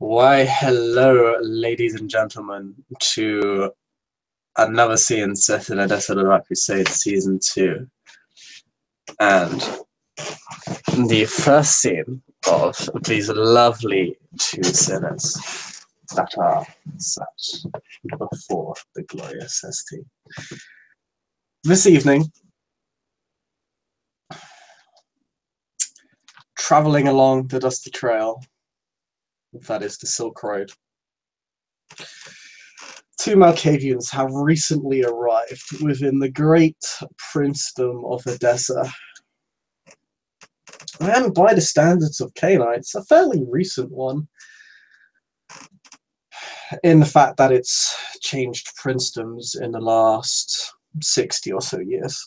Why, hello, ladies and gentlemen, to another scene set in a Desert of the Crusade Season 2. And the first scene of these lovely two sinners that are sat before the glorious ST. This evening, travelling along the dusty trail, that is the Silk Road, two Malkavians have recently arrived within the great princedom of Edessa. And by the standards of Canaanites, a fairly recent one, in the fact that it's changed princedoms in the last 60 or so years.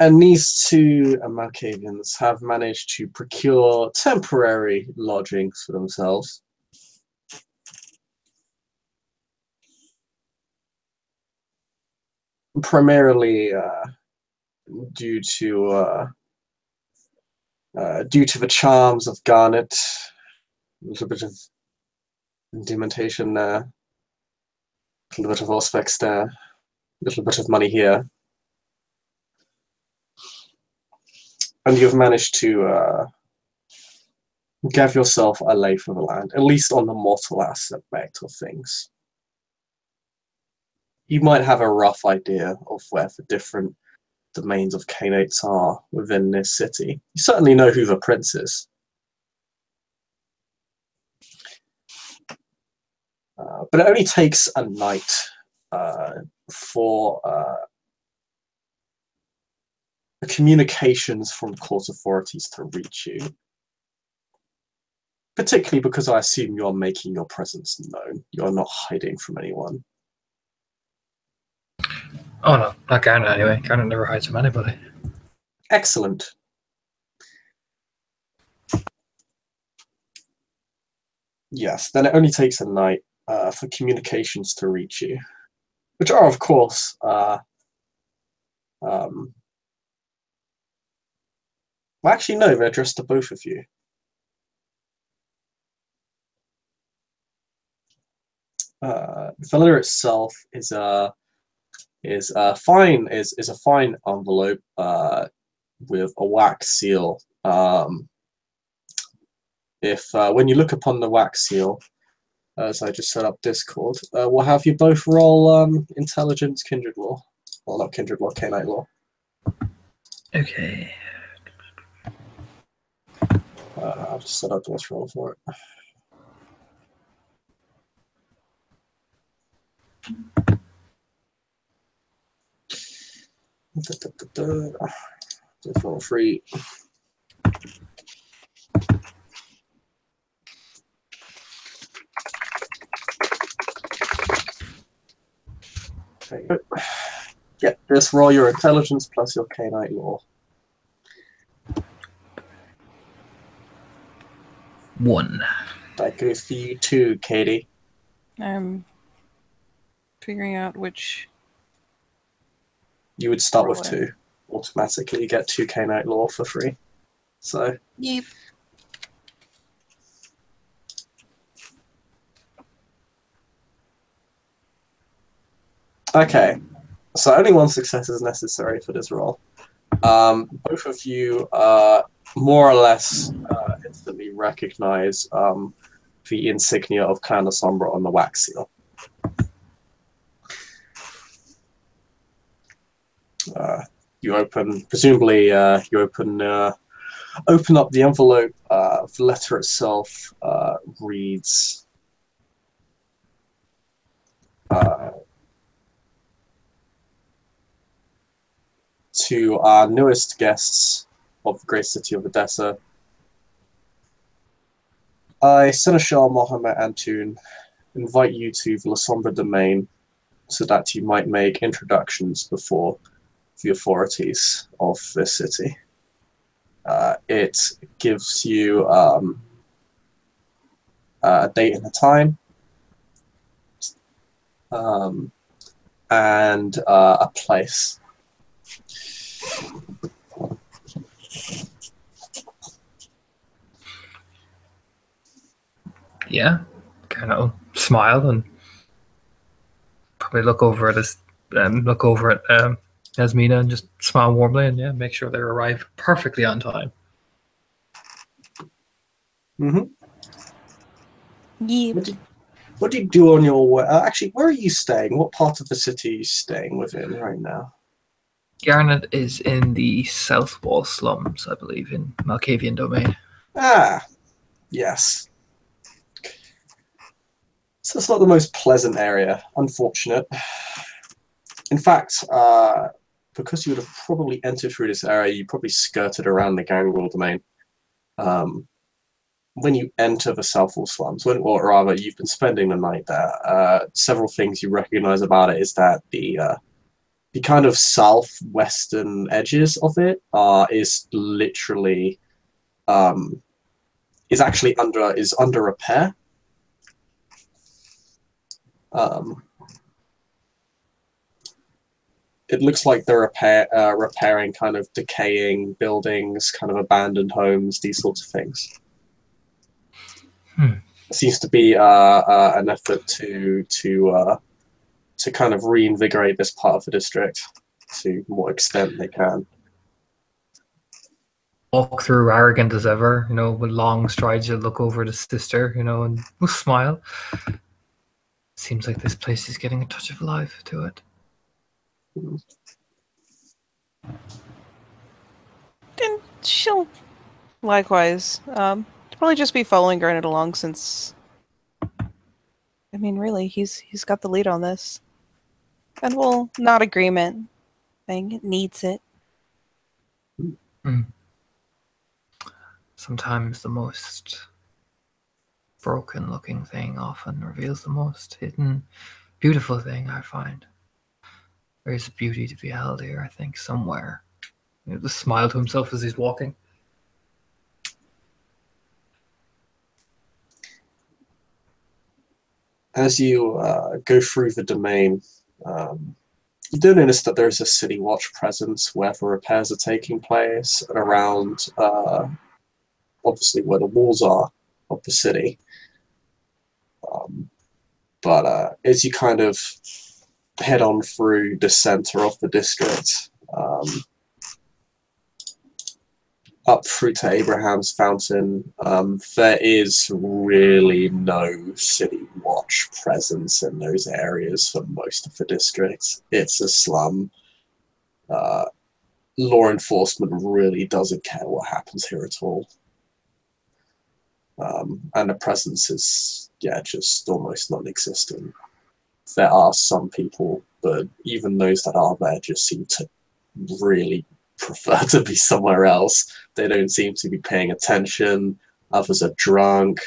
And these two Malkavians have managed to procure temporary lodgings for themselves. Primarily due to the charms of Garnet, a little bit of dementation there, a little bit of Auspex there, a little bit of money here. And you've managed to give yourself a lay for the land, at least on the mortal aspect of things. You might have a rough idea of where the different domains of Canaanites are within this city. You certainly know who the prince is. But it only takes a night for communications from court authorities to reach you. Particularly because I assume you're making your presence known. You're not hiding from anyone. Oh no, not Garnet anyway. Garnet never hides from anybody. Excellent. Yes, then it only takes a night for communications to reach you. Which are, of course, well, actually, no, they're addressed to both of you. The letter itself is a fine envelope with a wax seal. When you look upon the wax seal, as I just set up Discord, we'll have you both roll intelligence, kindred law. Well, not kindred law, Canaanite law. Okay. I'll just set up this roll for it. Just roll free. There you go. Yeah, just roll your intelligence plus your Canaanite law. 1. That goes for you too, Katie. I'm figuring out which. You would start with 2. Automatically, you get 2 Canaanite law for free. So. Yep. Okay, so only 1 success is necessary for this roll. Both of you more or less instantly recognize the insignia of Clan of Sombra on the wax seal. You open, presumably, you open up the envelope. The letter itself reads. To our newest guests of the great city of Edessa, I, Seneschal Mohammed Antoon, invite you to the La Sombra domain so that you might make introductions before the authorities of this city. It gives you a date and a time, and a place. Yeah, kind of smile and probably look over at Yasmina and just smile warmly and yeah, make sure they arrive perfectly on time. Mm-hmm. Yep. What do you do on your way? Actually, where are you staying? What part of the city are you staying within right now? Garnet is in the South Wall slums, I believe, in Malkavian domain. Ah, yes. So it's not the most pleasant area. Unfortunate. In fact, because you would have probably entered through this area, you probably skirted around the Gangrel domain. When you enter the Southall slums, or rather, you've been spending the night there. Several things you recognize about it is that the kind of southwestern edges of it is literally is actually under repair. It looks like they're repairing kind of decaying buildings, kind of abandoned homes, these sorts of things. It seems to be an effort to kind of reinvigorate this part of the district to what extent they can. Walk through arrogant as ever, with long strides. You look over at his sister, and we'll smile. Seems like this place is getting a touch of life to it. And she'll likewise. Probably just be following Garnet along since. I mean, really, he's got the lead on this, and we'll nod agreement. Saying it needs it. Sometimes the most broken-looking thing often reveals the most hidden, beautiful thing. I find there is a beauty to be held here. I think somewhere. He'll just smile to himself as he's walking. As you go through the domain, you do notice that there's a city watch presence where the repairs are taking place and around, obviously, where the walls are of the city. But as you kind of head on through the center of the district, up through to Abraham's Fountain, there is really no city watch presence in those areas for most of the district. It's a slum. Law enforcement really doesn't care what happens here at all. And the presence is, just almost non-existent. There are some people, but even those that are there just seem to really prefer to be somewhere else. They don't seem to be paying attention. Others are drunk.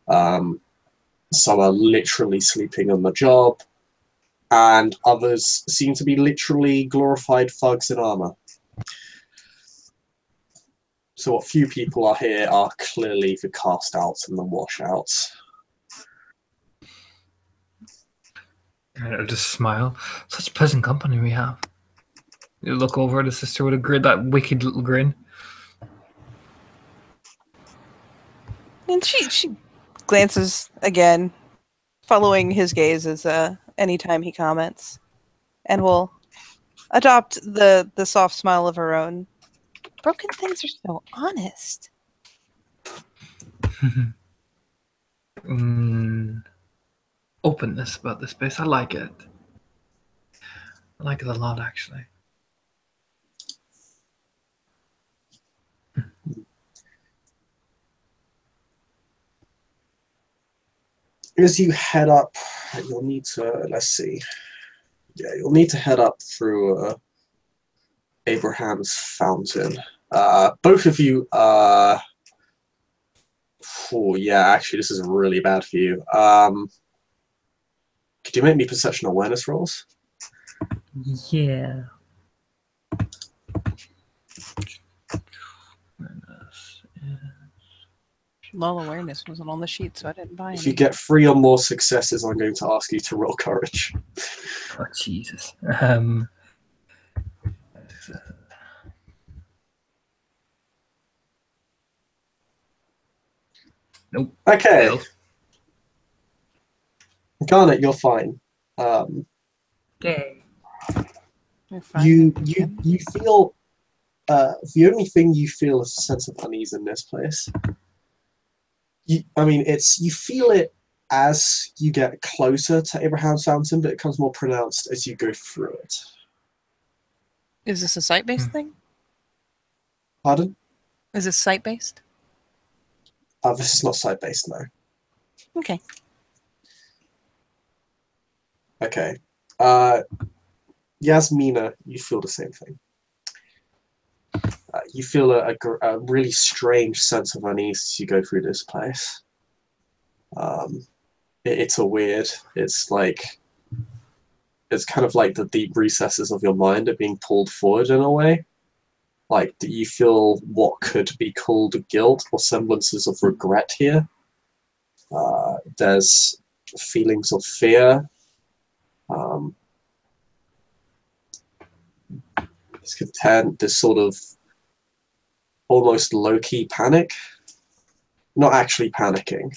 Some are literally sleeping on the job. And others seem to be literally glorified thugs in armor. So what few people are here are clearly the cast outs and the washouts. I'll just smile. Such pleasant company we have. You look over at his sister with a grin, that wicked little grin. And she glances again, following his gaze as anytime he comments, and will adopt the soft smile of her own. Broken things are so honest. Openness about this space. I like it. I like it a lot, actually. As you head up, you'll need to, let's see. Yeah, you'll need to head up through Abraham's Fountain. Both of you, oh yeah, actually this is really bad for you. Could you make me perception awareness rolls? Yeah. Low awareness wasn't on the sheet, so I didn't buy any. If you get 3 or more successes, I'm going to ask you to roll courage. Oh, Jesus. Nope. Okay. Failed. Garnet, you're fine. Yay. You're fine. You feel the only thing you feel is a sense of unease in this place. You feel it as you get closer to Abraham's Fountain, but it becomes more pronounced as you go through it. Is this a site-based thing? Pardon? Is this site-based? This is not site-based, no. Okay. Okay. Yasmina, you feel the same thing. You feel a really strange sense of unease as you go through this place. It's a weird. It's kind of like the deep recesses of your mind are being pulled forward in a way. Like, do you feel what could be called guilt or semblances of regret here? There's feelings of fear. Discontent, this sort of almost low-key panic. Not actually panicking.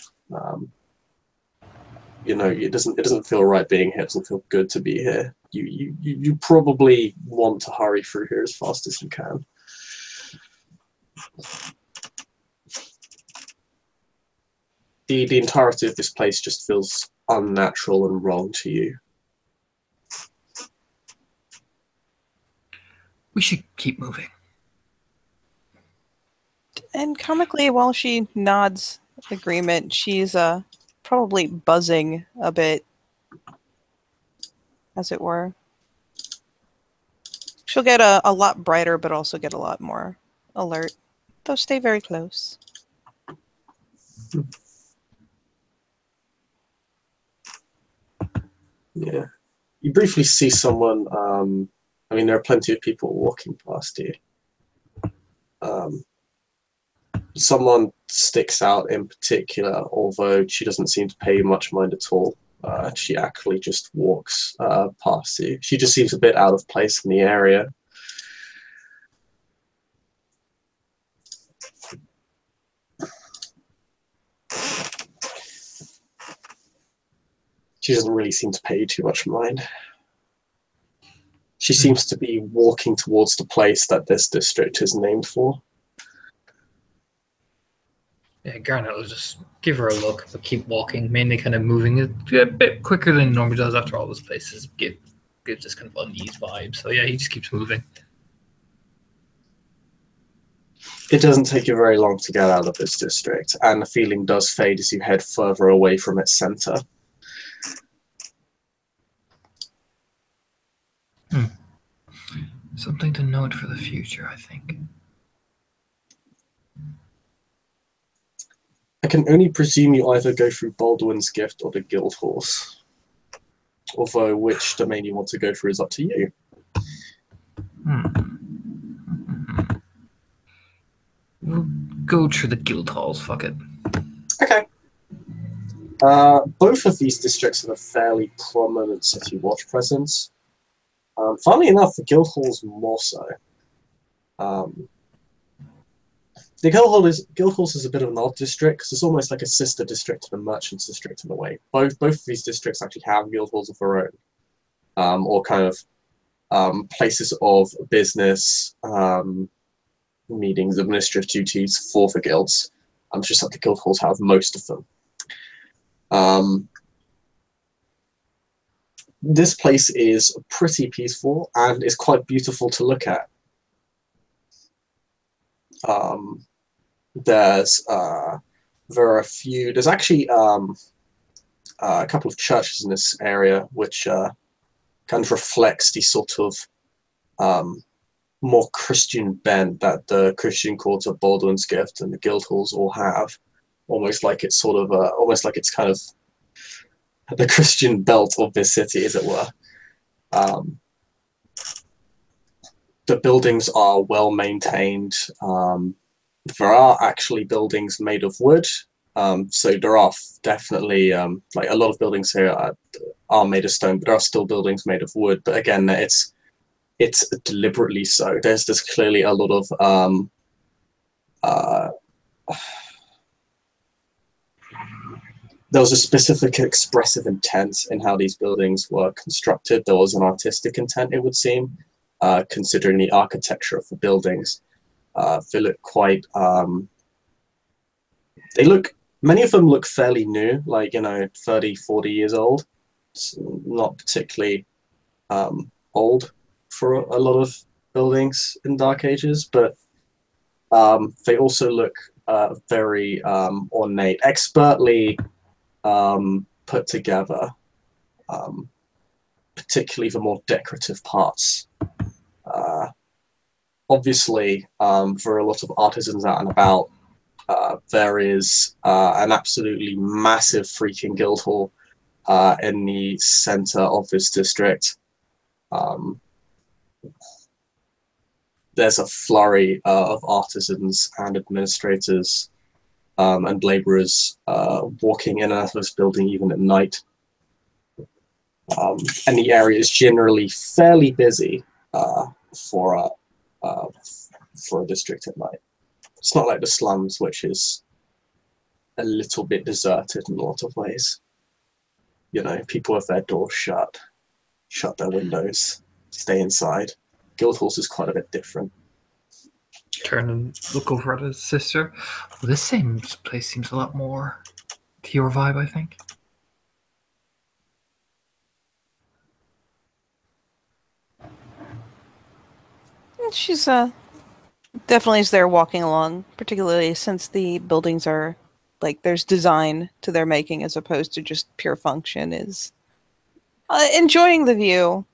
It doesn't feel right being here. It doesn't feel good to be here. You probably want to hurry through here as fast as you can. The entirety of this place just feels unnatural and wrong to you. We should keep moving. And comically, while she nods agreement, she's probably buzzing a bit, as it were. She'll get a lot brighter, but also get a lot more alert. Though stay very close. Yeah. You briefly see someone, there are plenty of people walking past you. Someone sticks out in particular, although she doesn't seem to pay much mind at all. She actually just walks past you. She just seems a bit out of place in the area. She doesn't really seem to pay you too much mind. She seems to be walking towards the place that this district is named for. Yeah, Garnet will just give her a look, but keep walking, mainly kind of moving a bit quicker than he normally does after all those places give this kind of unease vibe. So yeah, he just keeps moving. It doesn't take you very long to get out of this district, and the feeling does fade as you head further away from its center. Something to note for the future, I think. I can only presume you either go through Baldwin's Gift or the Guild Horse. Although which domain you want to go through is up to you. We'll go through the guild halls, fuck it. Okay. Both of these districts have a fairly prominent city watch presence. Funnily enough, the guild halls more so. The guild halls is a bit of an odd district because it's almost like a sister district to the merchants district in a way. Both of these districts actually have guild halls of their own, or kind of places of business, meetings, administrative duties for the guilds. It's just that the guild halls have most of them. This place is pretty peaceful and is quite beautiful to look at. There's actually a couple of churches in this area which kind of reflects the sort of more Christian bent that the Christian Court of Baldwin's Gift and the guild halls all have. Almost like it's kind of the Christian belt of this city, as it were. The buildings are well maintained. There are actually buildings made of wood, so there are definitely like a lot of buildings here are made of stone, but there are still buildings made of wood. But again, it's deliberately so. There's clearly a lot of there was a specific expressive intent in how these buildings were constructed. There was an artistic intent, it would seem, considering the architecture of the buildings. They look quite, many of them look fairly new, like, 30, 40 years old. It's not particularly old for a lot of buildings in Dark Ages, but they also look very ornate, expertly put together, particularly the more decorative parts. Obviously, for a lot of artisans out and about, there is an absolutely massive freaking guild hall in the center of this district. There's a flurry of artisans and administrators and laborers walking in and out of this building even at night. And the area is generally fairly busy for a district at night. It's not like the slums, which is a little bit deserted in a lot of ways. People have their doors shut their windows, stay inside. Guildhall's is quite a bit different. Turn and look over at his sister. Well, this place seems a lot more to your vibe, I think. She's definitely is there walking along, particularly since the buildings are there's design to their making as opposed to just pure function. Is enjoying the view.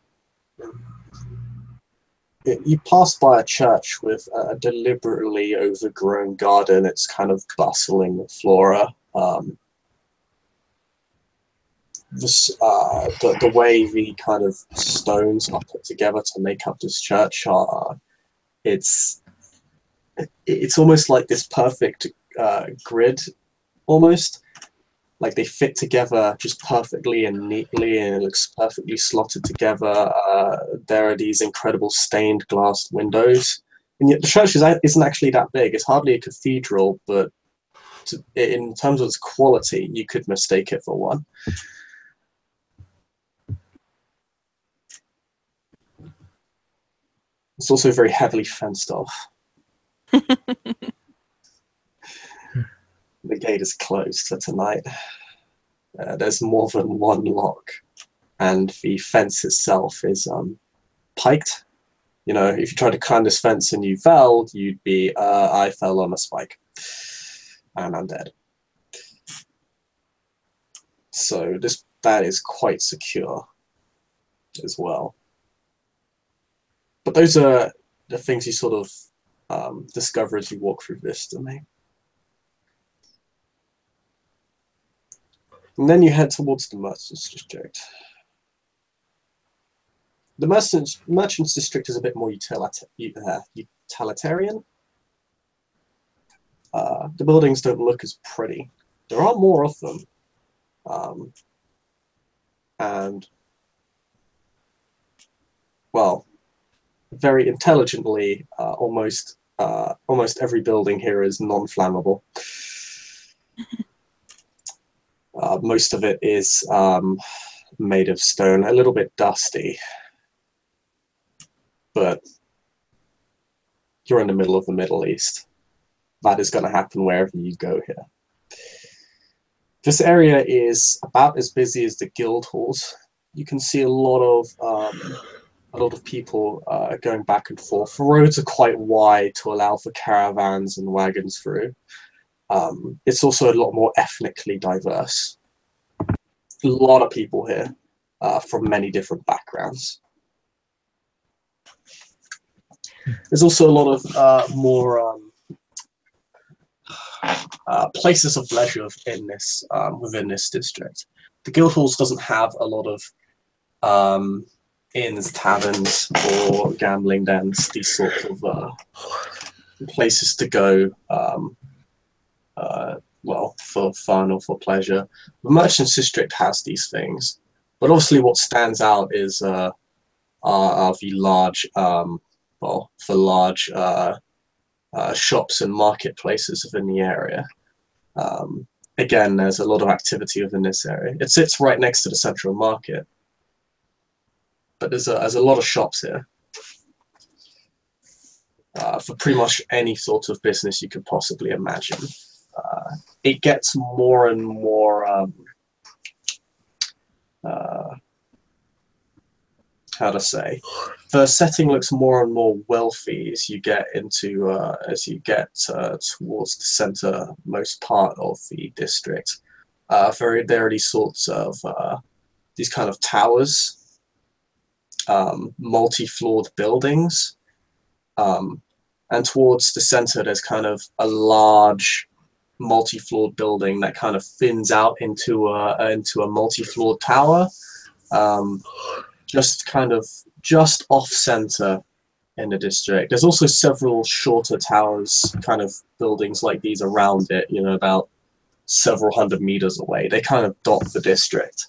You pass by a church with a deliberately overgrown garden. It's kind of bustling with flora. The way the kind of stones are put together to make up this church it's almost like this perfect grid, almost like they fit together just perfectly and neatly, and it looks perfectly slotted together. There are these incredible stained glass windows, and yet the church isn't actually that big. It's hardly a cathedral, but in terms of its quality, you could mistake it for one. It's also very heavily fenced off. The gate is closed for tonight. There's more than one lock, and the fence itself is piked. If you try to climb this fence and you fell, you'd be, I fell on a spike, and I'm dead. So that is quite secure as well. But those are the things you sort of discover as you walk through this domain. And then you head towards the Merchants District. The Merchants District is a bit more utilitarian. The buildings don't look as pretty. There are more of them. And, well, very intelligently, almost every building here is non-flammable. Most of it is made of stone, a little bit dusty, but you're in the middle of the Middle East. That is going to happen wherever you go here. This area is about as busy as the guild halls. You can see a lot of people going back and forth. The roads are quite wide to allow for caravans and wagons through. It's also a lot more ethnically diverse. A lot of people here from many different backgrounds. There's also a lot of more places of leisure in this within this district. The guild halls doesn't have a lot of inns, taverns, or gambling dens. These sorts of places to go. Well, for fun or for pleasure. The Merchants District has these things, but obviously what stands out is are the large, shops and marketplaces within the area. again, there's a lot of activity within this area. It sits right next to the central market, but there's a lot of shops here for pretty much any sort of business you could possibly imagine. It gets more and more how to say, the setting looks more and more wealthy as you get into towards the centermost part of the district. There are these sorts of these kind of towers, multi-floored buildings, and towards the center there's kind of a large multi-floored building that kind of thins out into a multi-floored tower, just off center in the district. There's also several shorter towers, kind of buildings like these around it, you know, about several hundred meters away. They kind of dot the district.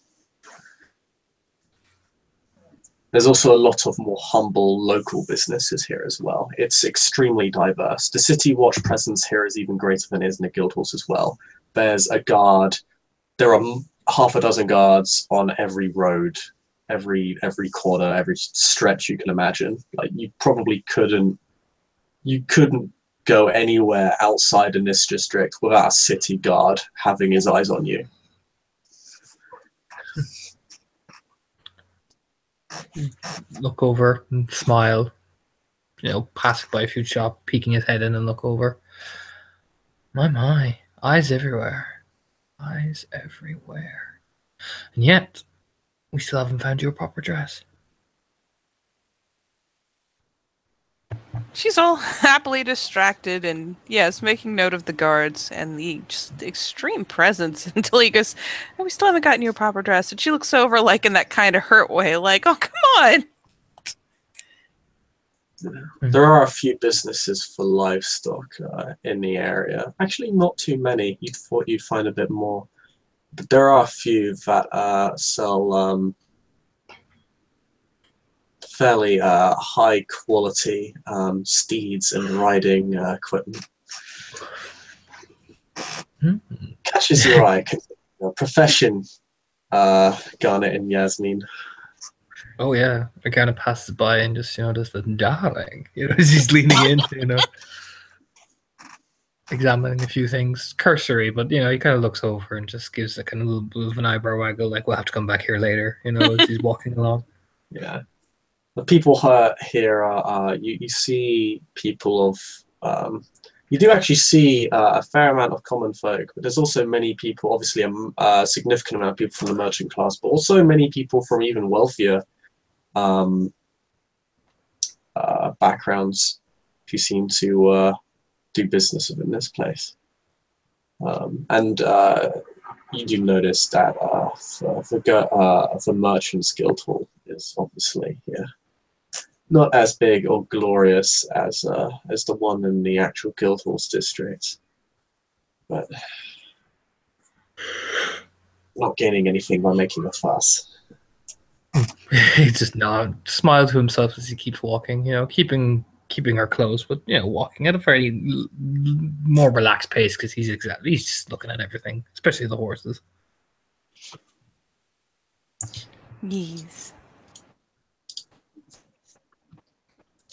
There's also a lot of more humble local businesses here as well. It's extremely diverse. The City Watch presence here is even greater than it is in the Guildhalls as well. There's a guard. There are half a dozen guards on every road, every corner, every stretch you can imagine. Like you couldn't go anywhere outside in this district without a city guard having his eyes on you. Look over and smile, you know, passing by a few shops, peeking his head in and look over. My, eyes everywhere. Eyes everywhere. And yet, we still haven't found your proper dress. She's all happily distracted and, yes, making note of the guards and the just extreme presence until he goes, oh, we still haven't gotten your proper dress. And she looks over, like, in that kind of hurt way, like, oh, come on! There are a few businesses for livestock in the area. Actually, not too many. You'd thought you'd find a bit more. But there are a few that sell fairly high quality steeds and riding equipment. Catches your eye. Profession, Garnet and Yasmin. Oh yeah, I kind of passes by and just, you know, does the darling, you know, as he's leaning in, you know, examining a few things, cursory, but you know, he kind of looks over and just gives a kind of little bit of an eyebrow waggle, like we'll have to come back here later, you know, as he's walking along. Yeah, the people here are you see people of you do actually see a fair amount of common folk, but there's also many people, obviously a significant amount of people from the merchant class, but also many people from even wealthier backgrounds who seem to do business within this place. And you do notice that the Merchants Guildhall is obviously not as big or glorious as the one in the actual Guildhalls district, but not gaining anything by making a fuss. He just smiles to himself as he keeps walking, you know, keeping her close, but you know, walking at a fairly more relaxed pace because he's just looking at everything, especially the horses. Yes.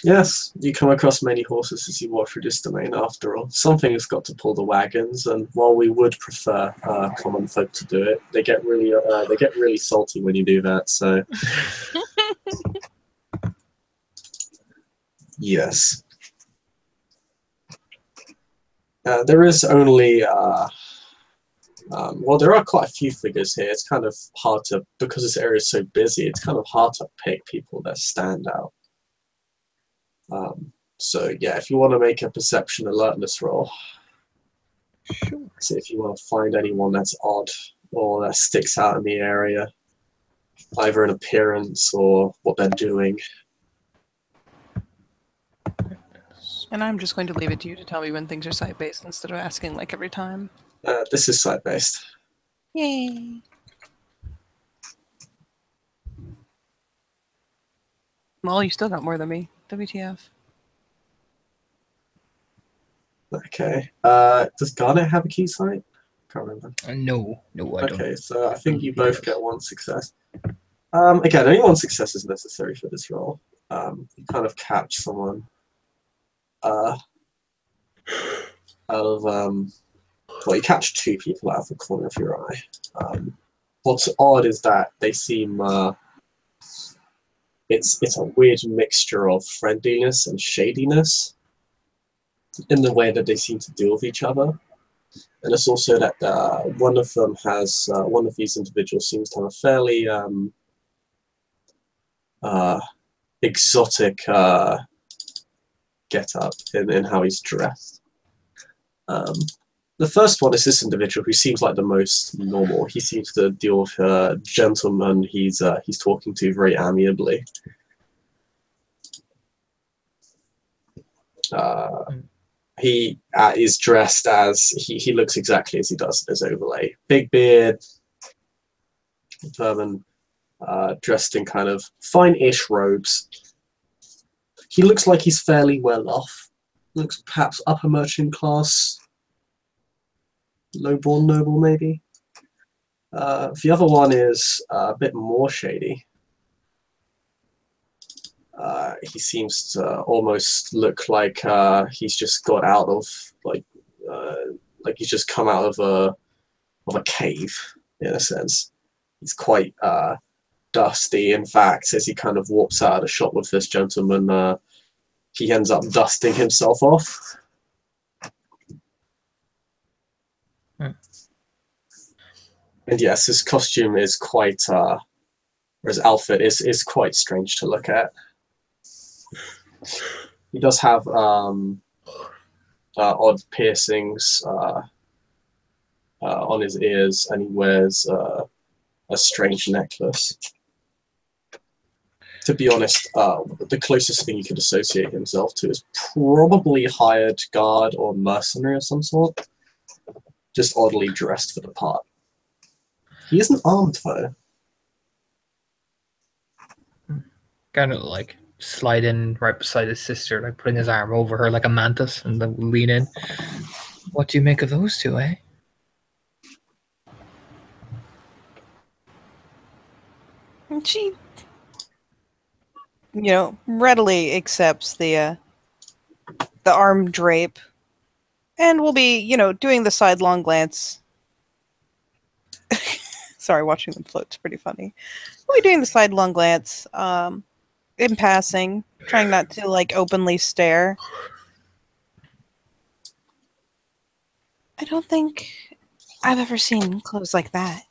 Yes, you come across many horses as you walk through this domain. After all, something has got to pull the wagons, and while we would prefer common folk to do it, they get really salty when you do that. So, yes, there is only well, there are quite a few figures here. It's kind of hard to, because this area is so busy, it's kind of hard to pick people that stand out. So yeah, if you want to make a perception alertness roll, Sure. see if you want to find anyone that's odd or that sticks out in the area, either in appearance or what they're doing. And I'm just going to leave it to you to tell me when things are site-based instead of asking like every time. This is site-based. Yay! Well, you still got more than me. WTF. Okay. Does Garnet have a key site? Can't remember. No, I don't. Okay, so I think you both get 1 success. Again, only 1 success is necessary for this roll. You kind of catch someone out of well, you catch 2 people out of the corner of your eye. What's odd is that they seem it's a weird mixture of friendliness and shadiness in the way that they seem to deal with each other. And it's also that one of them has one of these individuals seems to have a fairly exotic get up in how he's dressed. The first one is this individual who seems like the most normal. He seems to deal with a gentleman he's talking to very amiably. He is dressed as he looks exactly as he does in his overlay. Big beard, turban, dressed in kind of fine-ish robes. He looks like he's fairly well off. Looks perhaps upper merchant class, low-born noble maybe. The other one is a bit more shady. He seems to almost look like he's just got out of like he's just come out of a cave in a sense. He's quite dusty. In fact, as he kind of walks out of the shop with this gentleman, he ends up dusting himself off. And yes, his costume is quite, or his outfit is quite strange to look at. He does have odd piercings on his ears, and he wears a strange necklace. To be honest, the closest thing you could associate himself to is probably hired guard or mercenary of some sort, just oddly dressed for the part. He isn't armed though. Kind of like slide in right beside his sister, like putting his arm over her like a mantis, and then lean in. What do you make of those two, eh? And she, readily accepts the arm drape, and will be, doing the sidelong glance. Sorry, watching them float's pretty funny. We'll be doing the sidelong glance, in passing, trying not to like openly stare. I don't think I've ever seen clothes like that.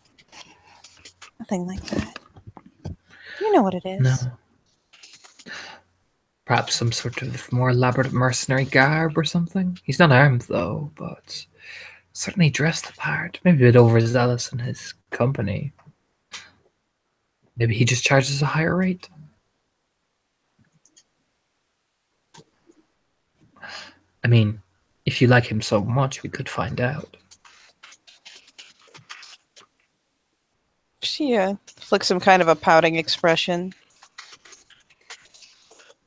Nothing like that. You know what it is. No. Perhaps some sort of more elaborate mercenary garb or something. He's not armed though, but certainly dressed the part. Maybe a bit overzealous in his company. Maybe he just charges a higher rate. I mean, if you like him so much, we could find out. She flicks him kind of a pouting expression.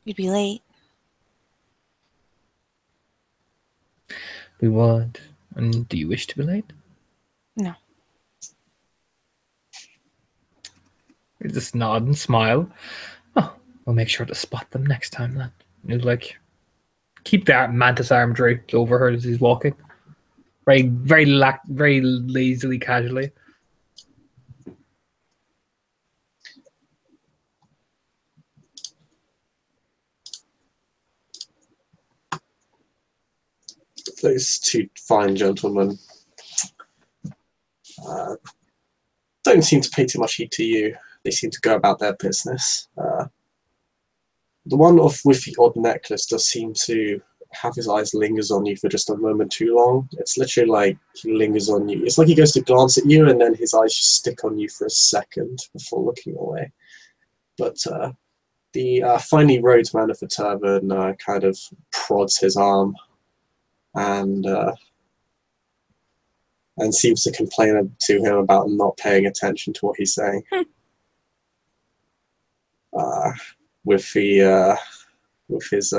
You'd be late. We would. And do you wish to be late? No. You just nod and smile. Oh, we'll make sure to spot them next time then. He's like, keep that mantis arm draped over her as he's walking. Very lazily, casually. Those 2 fine gentlemen don't seem to pay too much heed to you. They seem to go about their business. The one with the odd necklace does seem to have his eyes lingers on you for just a moment too long. It's literally like he lingers on you. It's like he goes to glance at you and then his eyes just stick on you for a second before looking away. But the finely robed man of the turban kind of prods his arm and seems to complain to him about not paying attention to what he's saying. With his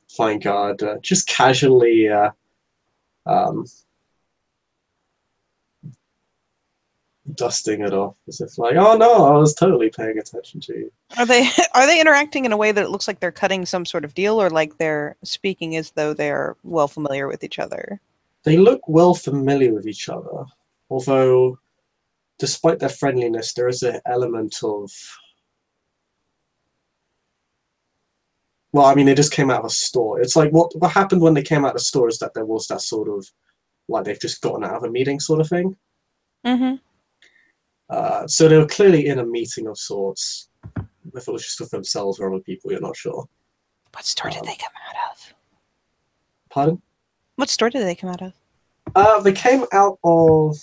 fine guard just casually dusting it off as if like, oh no, I was totally paying attention to you. Are they interacting in a way that it looks like they're cutting some sort of deal, or like they're speaking as though they're well familiar with each other? They look well familiar with each other, although despite their friendliness, there is an element of, well, I mean, they just came out of a store. It's like what happened when they came out of the store is that there was that sort of, like they've just gotten out of a meeting sort of thing. Mm-hmm. So they were clearly in a meeting of sorts. If it was just with themselves or other people, you're not sure. What store did they come out of? Pardon? What store did they come out of? They came out of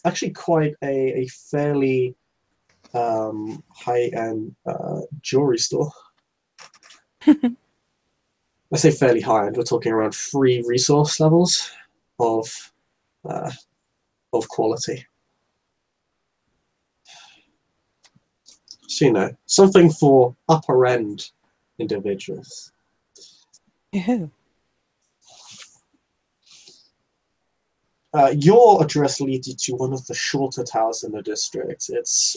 actually quite a fairly high-end jewelry store. I say fairly high-end. We're talking around 3 resource levels of quality. So, you know, something for upper-end individuals. Ew. Your address leads you to one of the shorter towers in the district. It's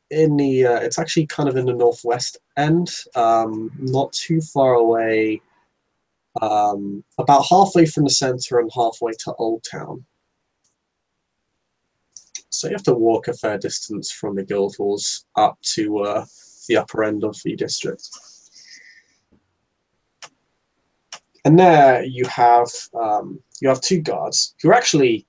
in the it's actually kind of in the northwest end, not too far away, about halfway from the center and halfway to Old Town. So you have to walk a fair distance from the guild halls up to the upper end of the district. And there you have 2 guards who are actually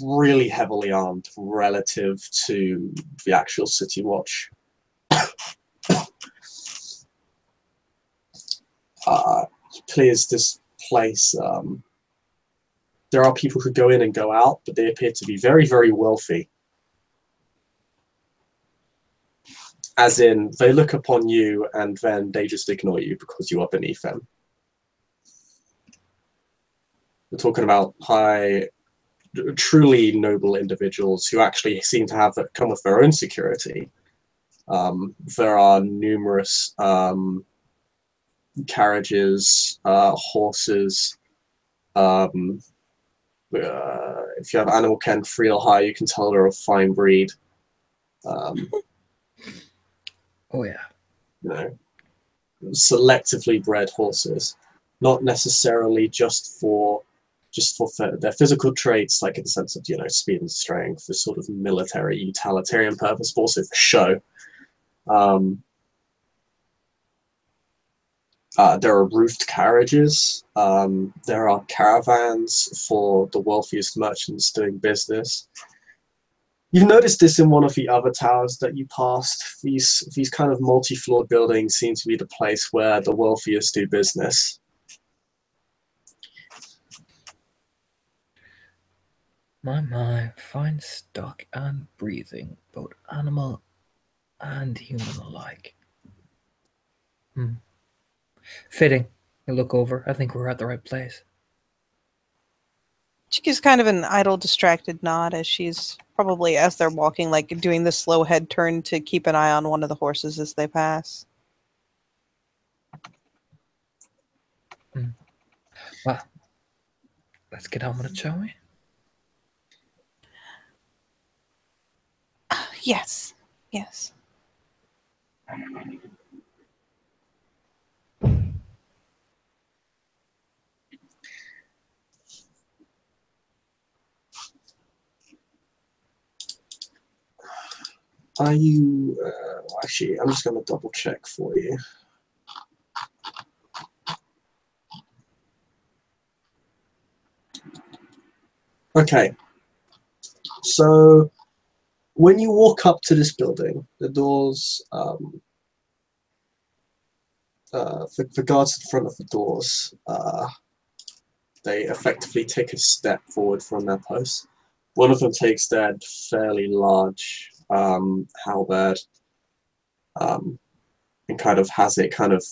really heavily armed relative to the actual city watch. Clears this place. There are people who go in and go out, but they appear to be very, very wealthy. As in, they look upon you and then they just ignore you because you are beneath them. We're talking about high, truly noble individuals who actually seem to have come with their own security. There are numerous carriages, horses. If you have animal ken real high, you can tell they're of fine breed. Oh yeah. You know, selectively bred horses, not necessarily just for their physical traits, like in the sense of, you know, speed and strength, for sort of military utilitarian purpose, but also for show. There are roofed carriages. There are caravans for the wealthiest merchants doing business. You've noticed this in one of the other towers that you passed. These kind of multi-floored buildings seem to be the place where the wealthiest do business. My, fine stock and breathing, both animal and human alike. Fitting. You look over. I think we're at the right place. She gives kind of an idle, distracted nod as she's probably, as they're walking, like doing the slow head turn to keep an eye on one of the horses as they pass. Well, let's get on with it, shall we? Yes. Yes. Are you... actually, I'm just going to double check for you. Okay. So, when you walk up to this building, the doors... the guards in front of the doors, they effectively take a step forward from their post. One of them takes their fairly large halberd and kind of has it kind of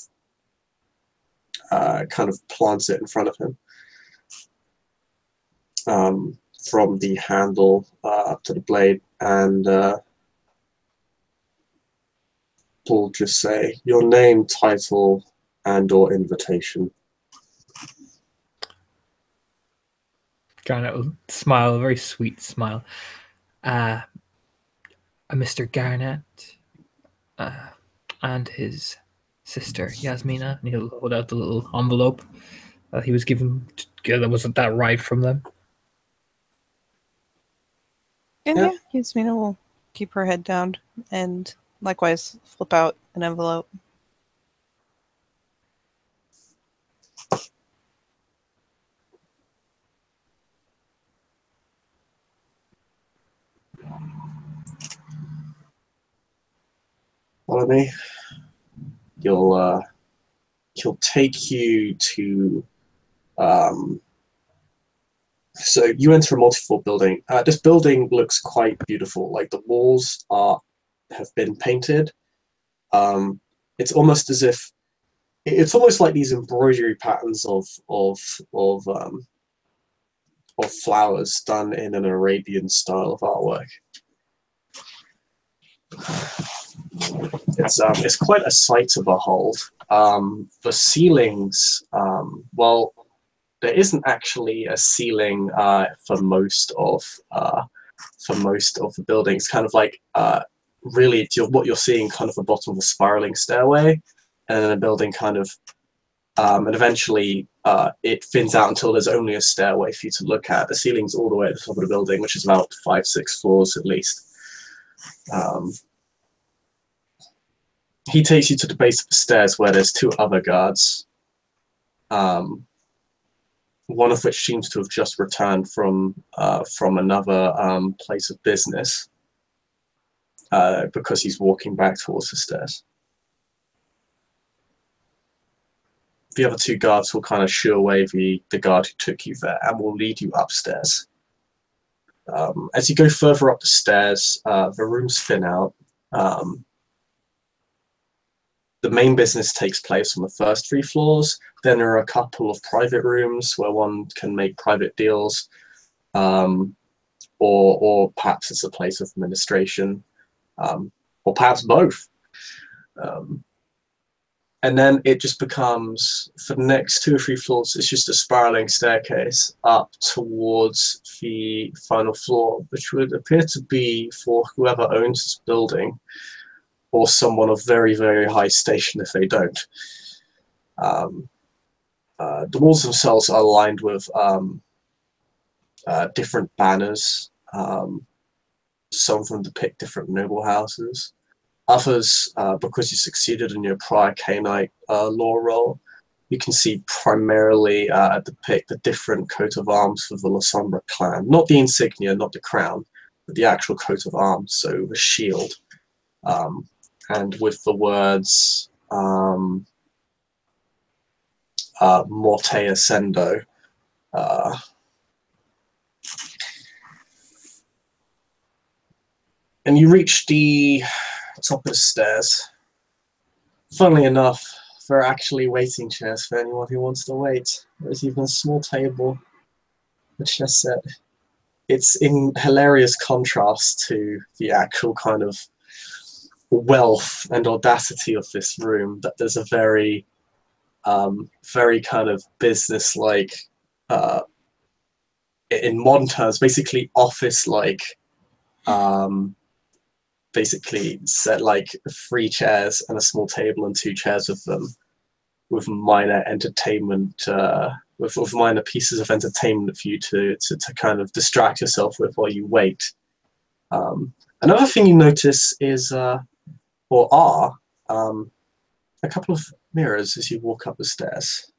plants it in front of him. From the handle up to the blade, and will just say your name, title, and/or invitation. Garnet will smile, a very sweet smile. Mr. Garnet and his sister Yasmina, and he'll hold out the little envelope that he was given. That wasn't that right from them. And yeah, Yasmina will keep her head down and likewise flip out an envelope. Follow me. He'll take you to. So you enter a multi-floor building. This building looks quite beautiful. Like the walls have been painted. It's almost as if it's almost like these embroidery patterns of flowers done in an Arabian style of artwork. It's quite a sight to behold. The ceilings, well, there isn't actually a ceiling for most of the buildings. Kind of like really, what you're seeing, kind of the bottom of a spiraling stairway, and then a building kind of, and eventually it thins out until there's only a stairway for you to look at. The ceiling's all the way at the top of the building, which is about 5-6 floors at least. He takes you to the base of the stairs where there's 2 other guards, one of which seems to have just returned from another place of business, because he's walking back towards the stairs. The other 2 guards will kind of shoo away the guard who took you there and will lead you upstairs. As you go further up the stairs, the rooms thin out. The main business takes place on the first 3 floors. Then there are a couple of private rooms where one can make private deals, or perhaps it's a place of administration, or perhaps both. And then it just becomes, for the next 2 or 3 floors, it's just a spiraling staircase up towards the final floor, which would appear to be for whoever owns this building, or someone of very, very high station if they don't. The walls themselves are lined with different banners. Some of them depict different noble houses. Others, because you succeeded in your prior Cainite law role, you can see primarily depict the different coat of arms for the La Sombra clan. Not the insignia, not the crown, but the actual coat of arms, so the shield. And with the words Morte Ascendo. And you reach the top of the stairs. Funnily enough, there are actually waiting chairs for anyone who wants to wait. There's even a small table, the chess set. It's in hilarious contrast to the actual kind of wealth and audacity of this room, that there's a very kind of business-like, in modern terms, basically office-like, basically set like 3 chairs and a small table and 2 chairs of them, with minor entertainment, with minor pieces of entertainment for you to kind of distract yourself with while you wait. Another thing you notice is, a couple of mirrors as you walk up the stairs.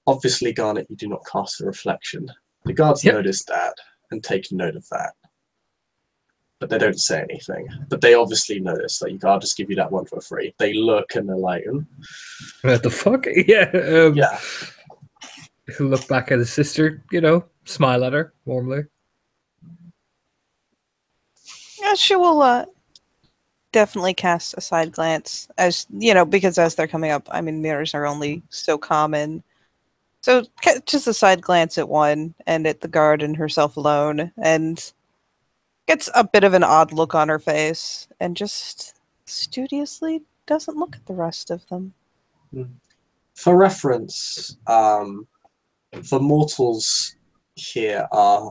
Obviously, Garnet, you do not cast a reflection. The guards notice that and take note of that, but they don't say anything. But they obviously notice that I'll just give you that one for free. They look and they're like, what the fuck? Yeah. yeah. He'll look back at his sister, smile at her warmly. Yeah, she will definitely cast a side glance, as because as they're coming up, I mean, mirrors are only so common. So just a side glance at one and at the guard and herself alone, and gets a bit of an odd look on her face, and just studiously doesn't look at the rest of them. For reference, for mortals here are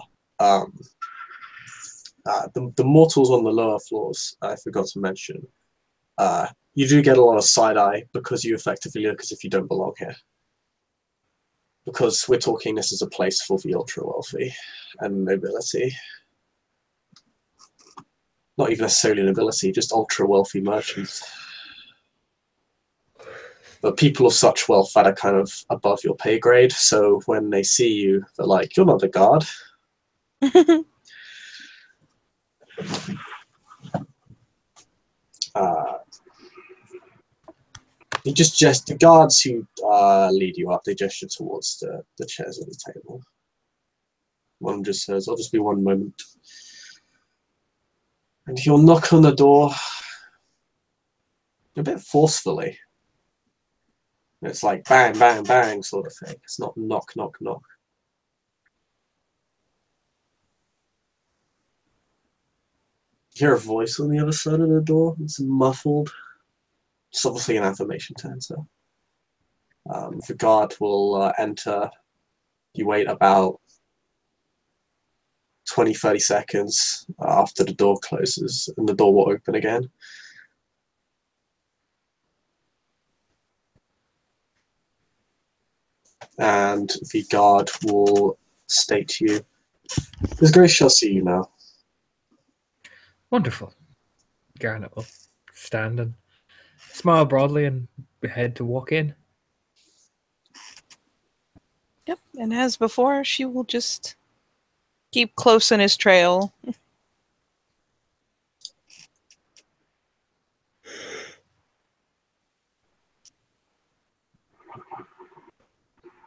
the mortals on the lower floors. I forgot to mention. You do get a lot of side-eye because you effectively look as if you don't belong here. Because we're talking this is a place for the ultra-wealthy and nobility. Not even necessarily nobility, just ultra-wealthy merchants. But people of such wealth that are kind of above your pay grade, so when they see you, they're like, you're not a guard. The guards who lead you up, they gesture towards the chairs at the table. One just says, I'll just be one moment. And he'll knock on the door a bit forcefully. It's like bang, bang, bang sort of thing. It's not knock, knock, knock. You hear a voice on the other side of the door. It's muffled. It's obviously an affirmation to enter. The guard will enter. You wait about 20-30 seconds after the door closes, and the door will open again. And the guard will state to you, His Grace shall see you now. Wonderful. Garnet will stand and smile broadly and head to walk in. Yep, and as before, she will just keep close in his trail.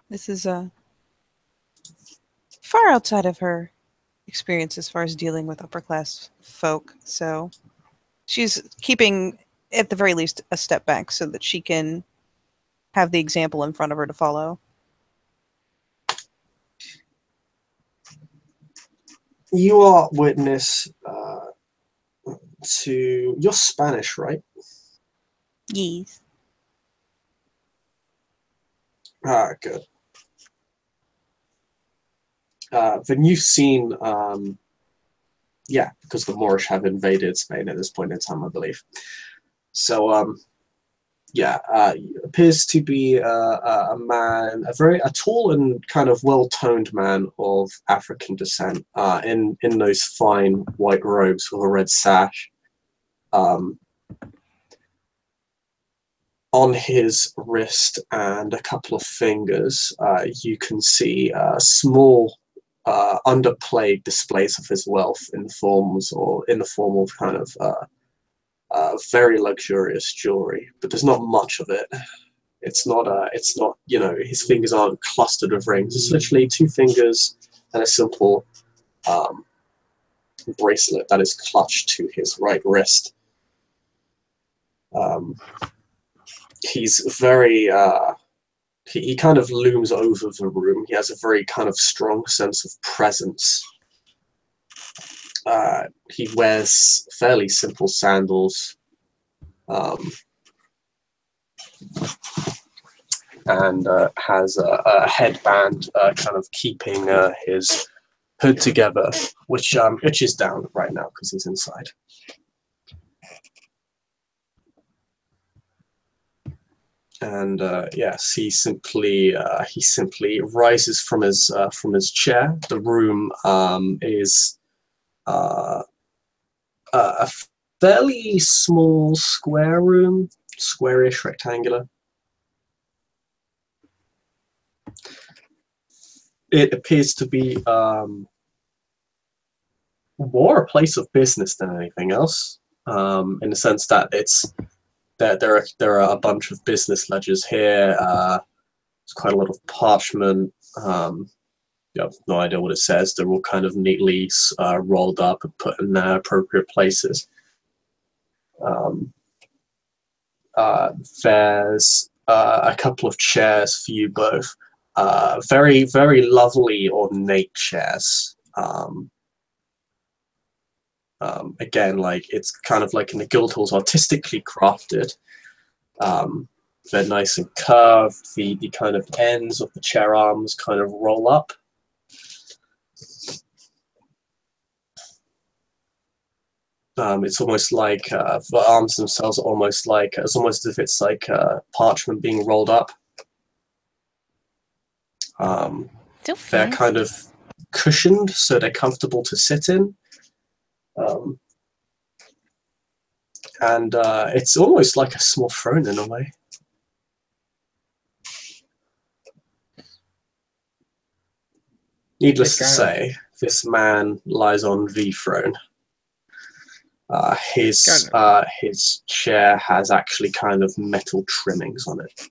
This is far outside of her experience as far as dealing with upper class folk, so she's keeping, at the very least, a step back so that she can have the example in front of her to follow. You are witness to... You're Spanish, right? Yes. Ah, good. Then you've seen... yeah, because the Moorish have invaded Spain at this point in time, I believe. So, yeah, appears to be a man, a tall and kind of well-toned man of African descent, in those fine white robes with a red sash. On his wrist and a couple of fingers, you can see small, underplayed displays of his wealth in the form of kind of very luxurious jewelry, but there's not much of it. It's not, you know, his fingers aren't clustered with rings. It's literally 2 fingers and a simple bracelet that is clutched to his right wrist. He's very, he kind of looms over the room. He has a very kind of strong sense of presence. He wears fairly simple sandals. And has a headband kind of keeping his hood together, which is down right now because he's inside. And yes, he simply rises from his chair. The room is a fairly small square room, squarish, rectangular. It appears to be more a place of business than anything else, in the sense that there are a bunch of business ledgers here. There's quite a lot of parchment. You have no idea what it says. They're all kind of neatly rolled up and put in their appropriate places. There's a couple of chairs for you both. Very, very lovely, ornate chairs. Again, like it's kind of like in the Guildhall's artistically crafted. They're nice and curved. The kind of ends of the chair arms kind of roll up. It's almost like the arms themselves are almost like it's almost as if it's like parchment being rolled up. So They're fancy. kind of cushioned, so they're comfortable to sit in. And it's almost like a small throne in a way. Needless to say, this man lies on the throne. His chair has actually kind of metal trimmings on it.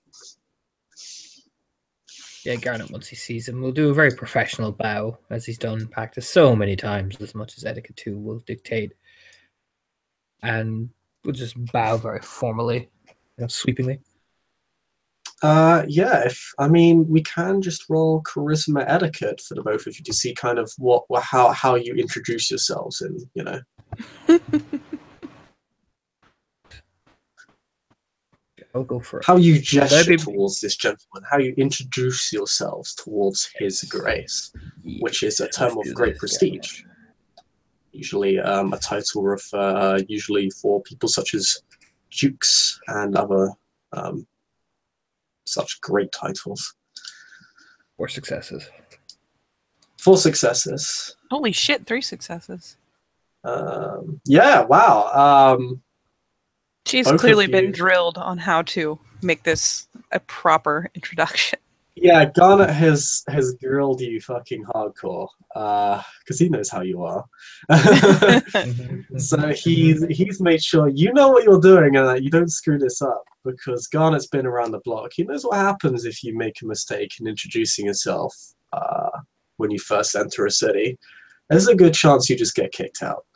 Yeah, Garnet, once he sees him, will do a very professional bow, as he's done practice so many times, as much as etiquette too will dictate. And will just bow very formally, sweepingly. Yeah, I mean, we can just roll charisma etiquette for the both of you to see kind of how you introduce yourselves and, you know. I'll go for it. How you gesture towards this gentleman, how you introduce yourselves towards his grace, which is a term of great prestige. Usually a title usually for people such as dukes and other such great titles. 4 successes. 4 successes. Holy shit, 3 successes. Yeah, wow. She's clearly been drilled on how to make this a proper introduction. Yeah, Garnet has grilled you fucking hardcore, because he knows how you are. So he's made sure you know what you're doing and that you don't screw this up, because Garnet's been around the block. He knows what happens if you make a mistake in introducing yourself when you first enter a city. There's a good chance you just get kicked out.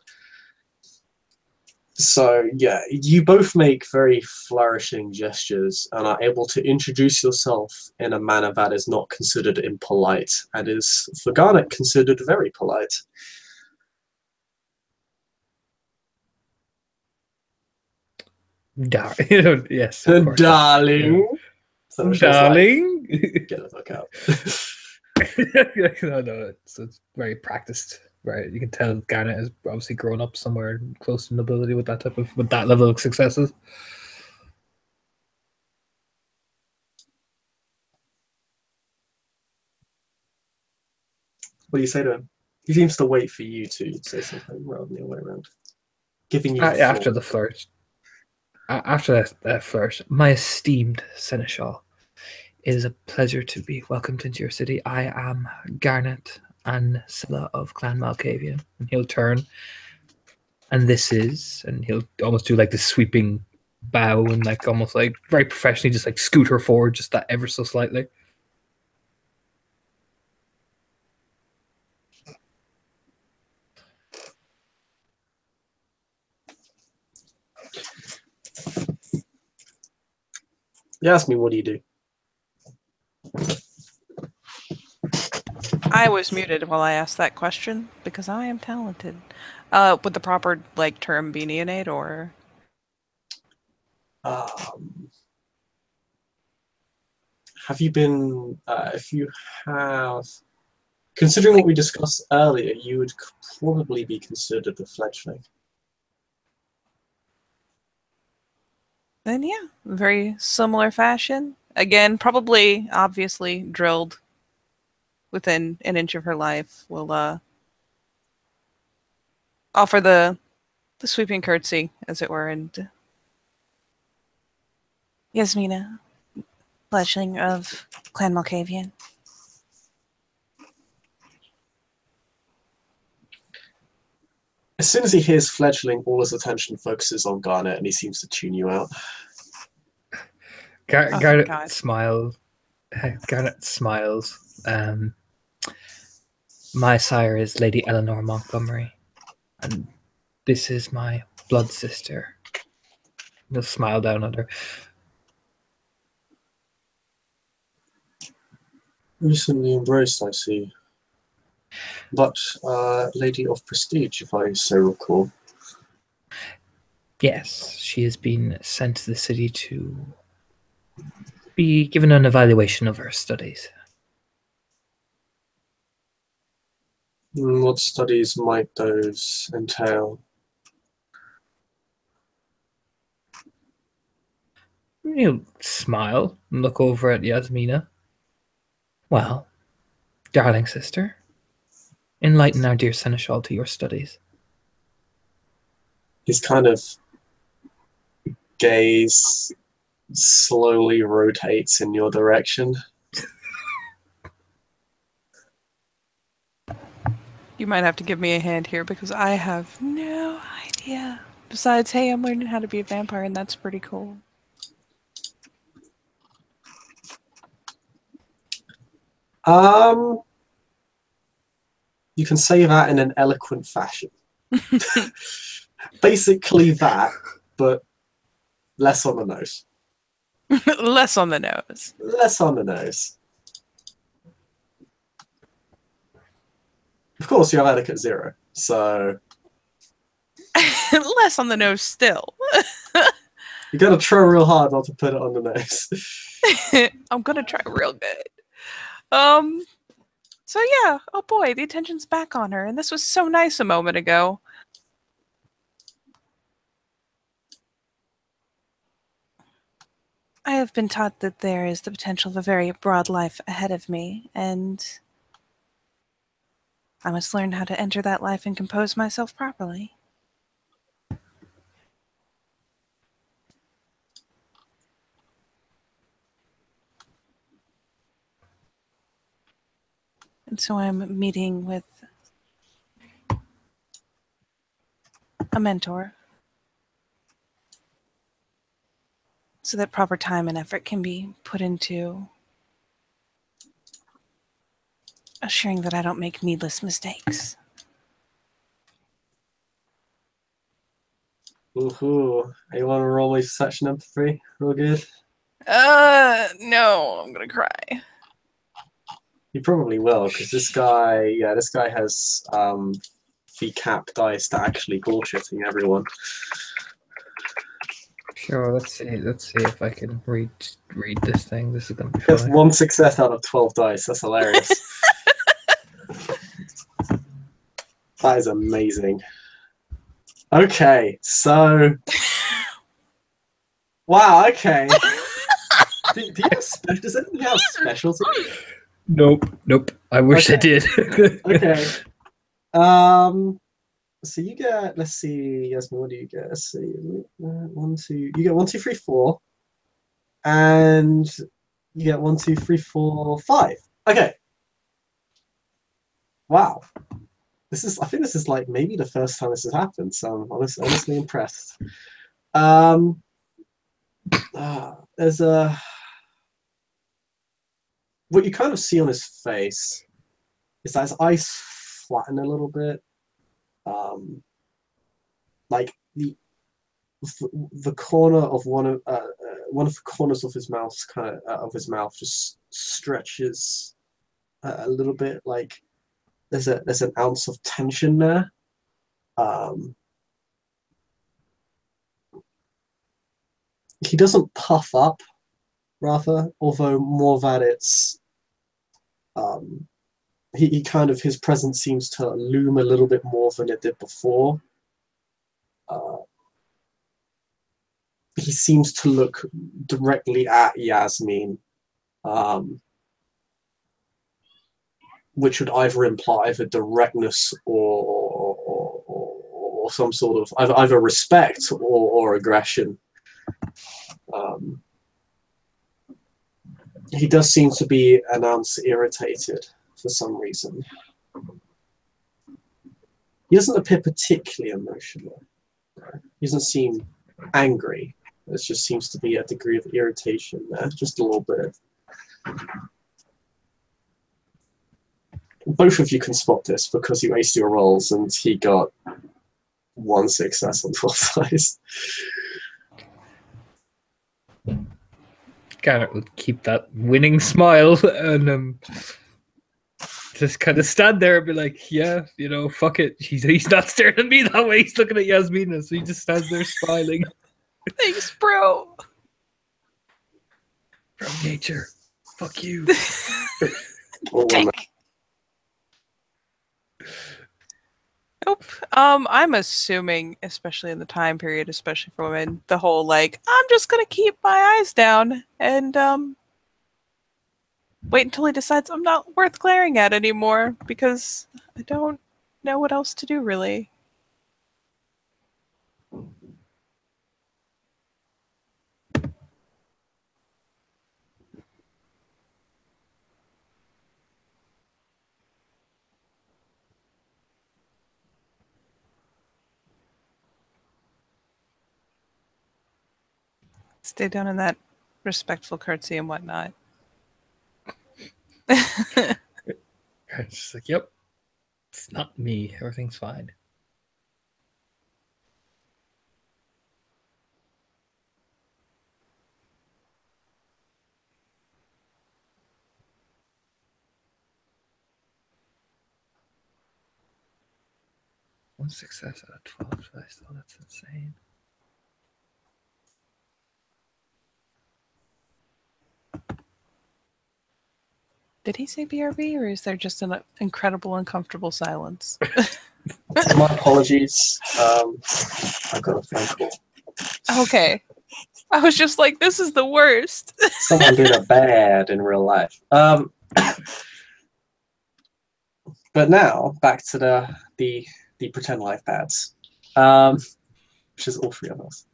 So yeah, you both make very flourishing gestures and are able to introduce yourself in a manner that is not considered impolite and is, for Garnet, considered very polite. Yes, of course. Darling. Yeah. Darling. Like, get the fuck out. No, it's very practiced. Right, you can tell Garnet has obviously grown up somewhere close to nobility with that level of successes. What do you say to him? He seems to wait for you to say something rather than the other way around. Giving you after the flourish. After that flourish, my esteemed Seneschal, it is a pleasure to be welcomed into your city. I am Garnet Ancilla of Clan Malkavian. And he'll turn, and he'll almost do like this sweeping bow and like almost like very professionally just like scoot her forward just that ever so slightly. You ask me, what do you do? I was muted while I asked that question because I am talented. Would the proper term be neonate or? Have you been? If you have, considering what we discussed earlier, you would probably be considered a fledgling. Then yeah, very similar fashion. Again, probably obviously drilled within an inch of her life. Will offer the sweeping curtsy, as it were, and Yasmina, fledgling of Clan Malkavian. As soon as he hears fledgling, all his attention focuses on Garnet, and he seems to tune you out. Garnet smiles. Garnet smiles. My sire is Lady Eleanor Montgomery, and this is my blood sister. He'll smile down at her. Recently embraced, I see. But lady of prestige, if I so recall. Yes, she has been sent to the city to be given an evaluation of her studies. What studies might those entail? You smile and look over at Yasmina. Well, darling sister, enlighten our dear Seneschal to your studies. His kind of gaze slowly rotates in your direction. You might have to give me a hand here because I have no idea. Besides, hey, I'm learning how to be a vampire, and that's pretty cool. You can say that in an eloquent fashion. Basically that, but less on the nose. Less on the nose. Less on the nose. Of course, you have etiquette 0, so Less on the nose still. you gotta try real hard not to put it on the nose. I'm gonna try real good. So yeah, oh boy, the attention's back on her, and this was so nice a moment ago. I have been taught that there is the potential of a very broad life ahead of me, and I must learn how to enter that life and compose myself properly. And so I'm meeting with a mentor so that proper time and effort can be put into assuring that I don't make needless mistakes. Woohoo. You want to roll me such an empathy? Real good? No, I'm gonna cry. You probably will, because this guy has the cap dice to actually bullshitting everyone. Sure, let's see if I can read this thing. This is gonna be It's funny. 1 success out of 12 dice. That's hilarious. That is amazing. Okay, so wow. Okay. do you have special? Does anyone have specialty? Nope. I wish I did. Okay. So you get. Let's see. Yasmin, what do you get? Let's see. 1, 2. You get 1, 2, 3, 4, and you get 1, 2, 3, 4, 5. Okay. Wow. I think this is like maybe the first time this has happened, so I'm honestly impressed. There's what you kind of see on his face is that his eyes flatten a little bit. Like the corner of one of the corners of his mouth just stretches a little bit, like there's an ounce of tension there. He doesn't puff up, rather, although more that it's he kind of, his presence seems to loom a little bit more than it did before. He seems to look directly at Yasmin, which would either imply either directness or some sort of either respect or aggression. He does seem to be an ounce irritated for some reason. He doesn't appear particularly emotional. He doesn't seem angry. There just seems to be a degree of irritation there, just a little bit. Both of you can spot this because you aced your rolls and he got 1 success on 12 dice. Gotta keep that winning smile and just kind of stand there and be like, yeah, fuck it. He's not staring at me that way. He's looking at Yasmina, so he just stands there smiling. Thanks, bro. From nature. Fuck you. Nope. I'm assuming, especially in the time period, especially for women, the whole like, I'm just gonna keep my eyes down and wait until he decides I'm not worth glaring at anymore because I don't know what else to do really. Stay down in that respectful curtsy and whatnot. It's just like, yep, it's not me. Everything's fine. One success out of 12 dice, though. That's insane. Did he say BRB or is there just an incredible uncomfortable silence? My apologies. I got a phone call. Okay. I was just like, this is the worst. Someone did a bad in real life. But now back to the pretend life pads, which is all three of us.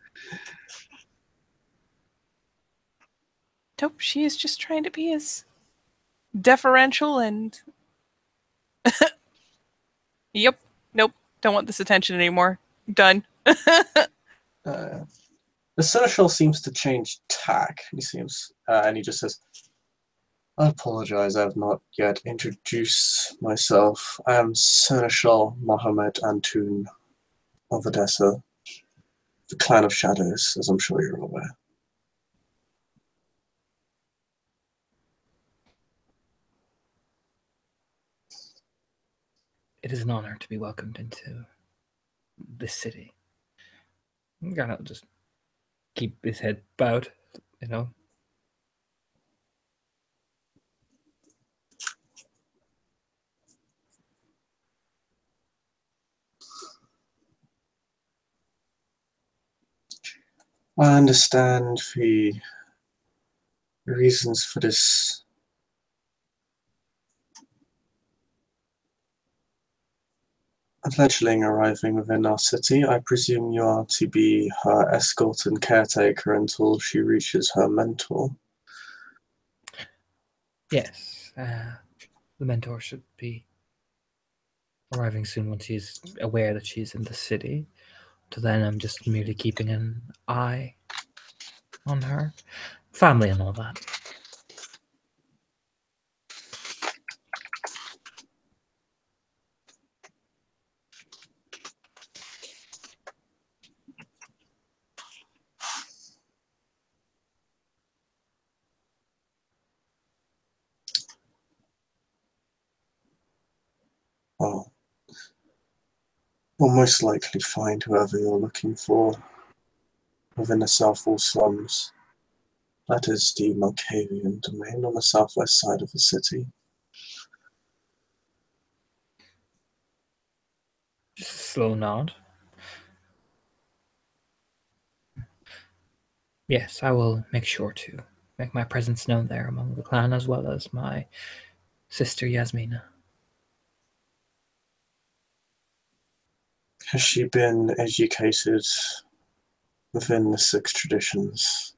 Nope, she is just trying to be as deferential and yep, nope, don't want this attention anymore. Done. The Seneschal seems to change tack. He seems, and he just says, "I apologize. I have not yet introduced myself. I am Seneschal Mohammed Antoon of Odessa, the Clan of Shadows, as I'm sure you're aware." It is an honor to be welcomed into this city. I'm gonna just keep his head bowed, you know. I understand the reasons for this fledgling arriving within our city. I presume you are to be her escort and caretaker until she reaches her mentor. Yes, the mentor should be arriving soon once she's aware that she's in the city. Till then, I'm just merely keeping an eye on her. Family and all that. Well, you'll most likely find whoever you're looking for within the Southwall slums. That is the Malkavian domain on the southwest side of the city. Just a slow nod. Yes, I will make sure to make my presence known there among the clan as well as my sister Yasmina. Has she been educated within the six traditions?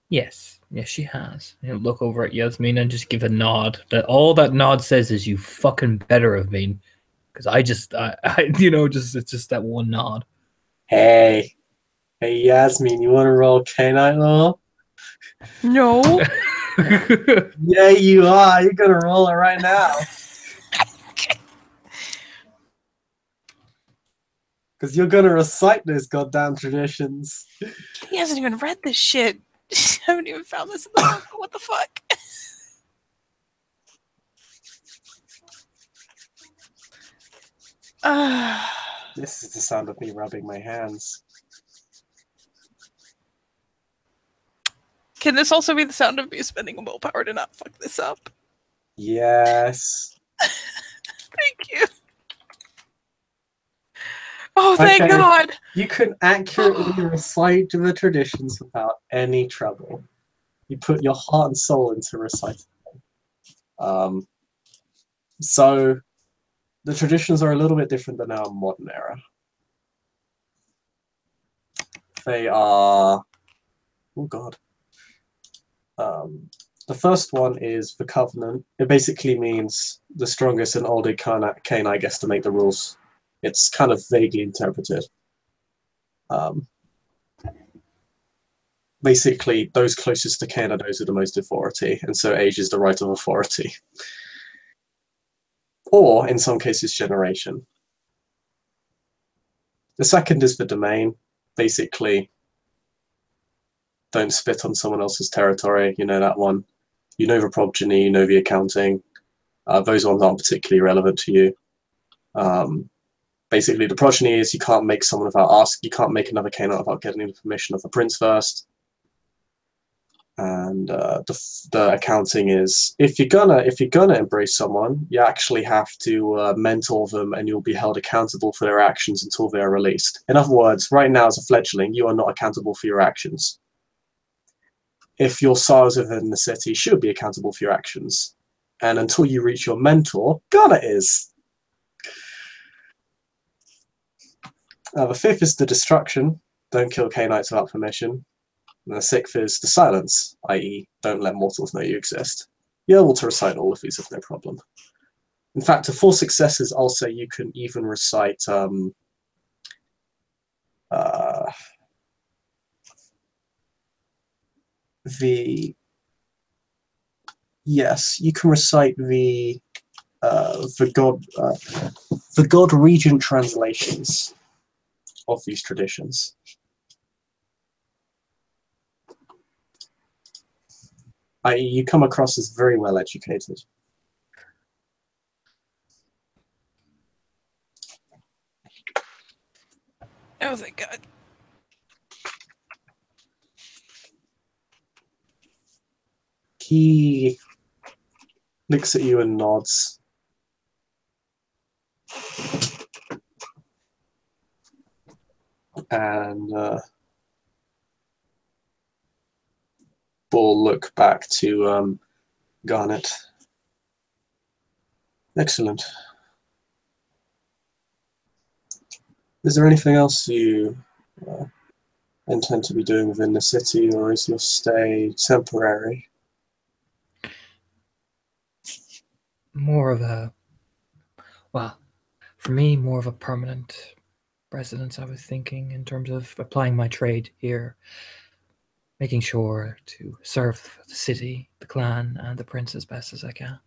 Yes, she has. Look over at Yasmina and just give a nod. That all that nod says is "you fucking better have been," because I just it's just that one nod. Hey Yasmin, you want to roll K-Night Law? No. Yeah, you are. You're gonna roll it right now. Because you're gonna recite those goddamn traditions. He hasn't even read this shit. I haven't even found this in the book. What the fuck? This is the sound of me rubbing my hands. Can this also be the sound of me spending a willpower to not fuck this up? Yes. Thank you. Oh, thank Okay. God! You can accurately recite the traditions without any trouble. You put your heart and soul into reciting them. So the traditions are a little bit different than our modern era. They are... Oh, God. The first one is the Covenant. It basically means the strongest and oldest Cainite gets to make the rules. It's kind of vaguely interpreted. Basically, those closest to Cain are those with the most authority, and so age is the right of authority. Or, in some cases, generation. The second is the Domain. Basically, don't spit on someone else's territory. You know that one. You know the progeny, you know the accounting. Those ones aren't particularly relevant to you. Basically, the progeny is you can't make someone without you can't make another Cainite without getting the permission of the prince first. And the accounting is if you're gonna embrace someone, you actually have to mentor them, and you'll be held accountable for their actions until they are released. In other words, right now as a fledgling, you are not accountable for your actions. If your sires within the city should be accountable for your actions, and until you reach your mentor, Ghana is. The fifth is the Destruction. Don't kill Cainites without permission. And the sixth is the Silence, i.e. don't let mortals know you exist. You're able to recite all of these with no problem. In fact, to 4 successes, I'll say you can even recite you can recite the God Regent translations of these traditions. I.e., you come across as very well educated. Oh, thank God. He looks at you and nods. And will look back to Garnet. Excellent. Is there anything else you intend to be doing within the city, or is your stay temporary? More of a, well, for me, more of a permanent residence, I was thinking, in terms of applying my trade here, making sure to serve the city, the clan, and the prince as best as I can.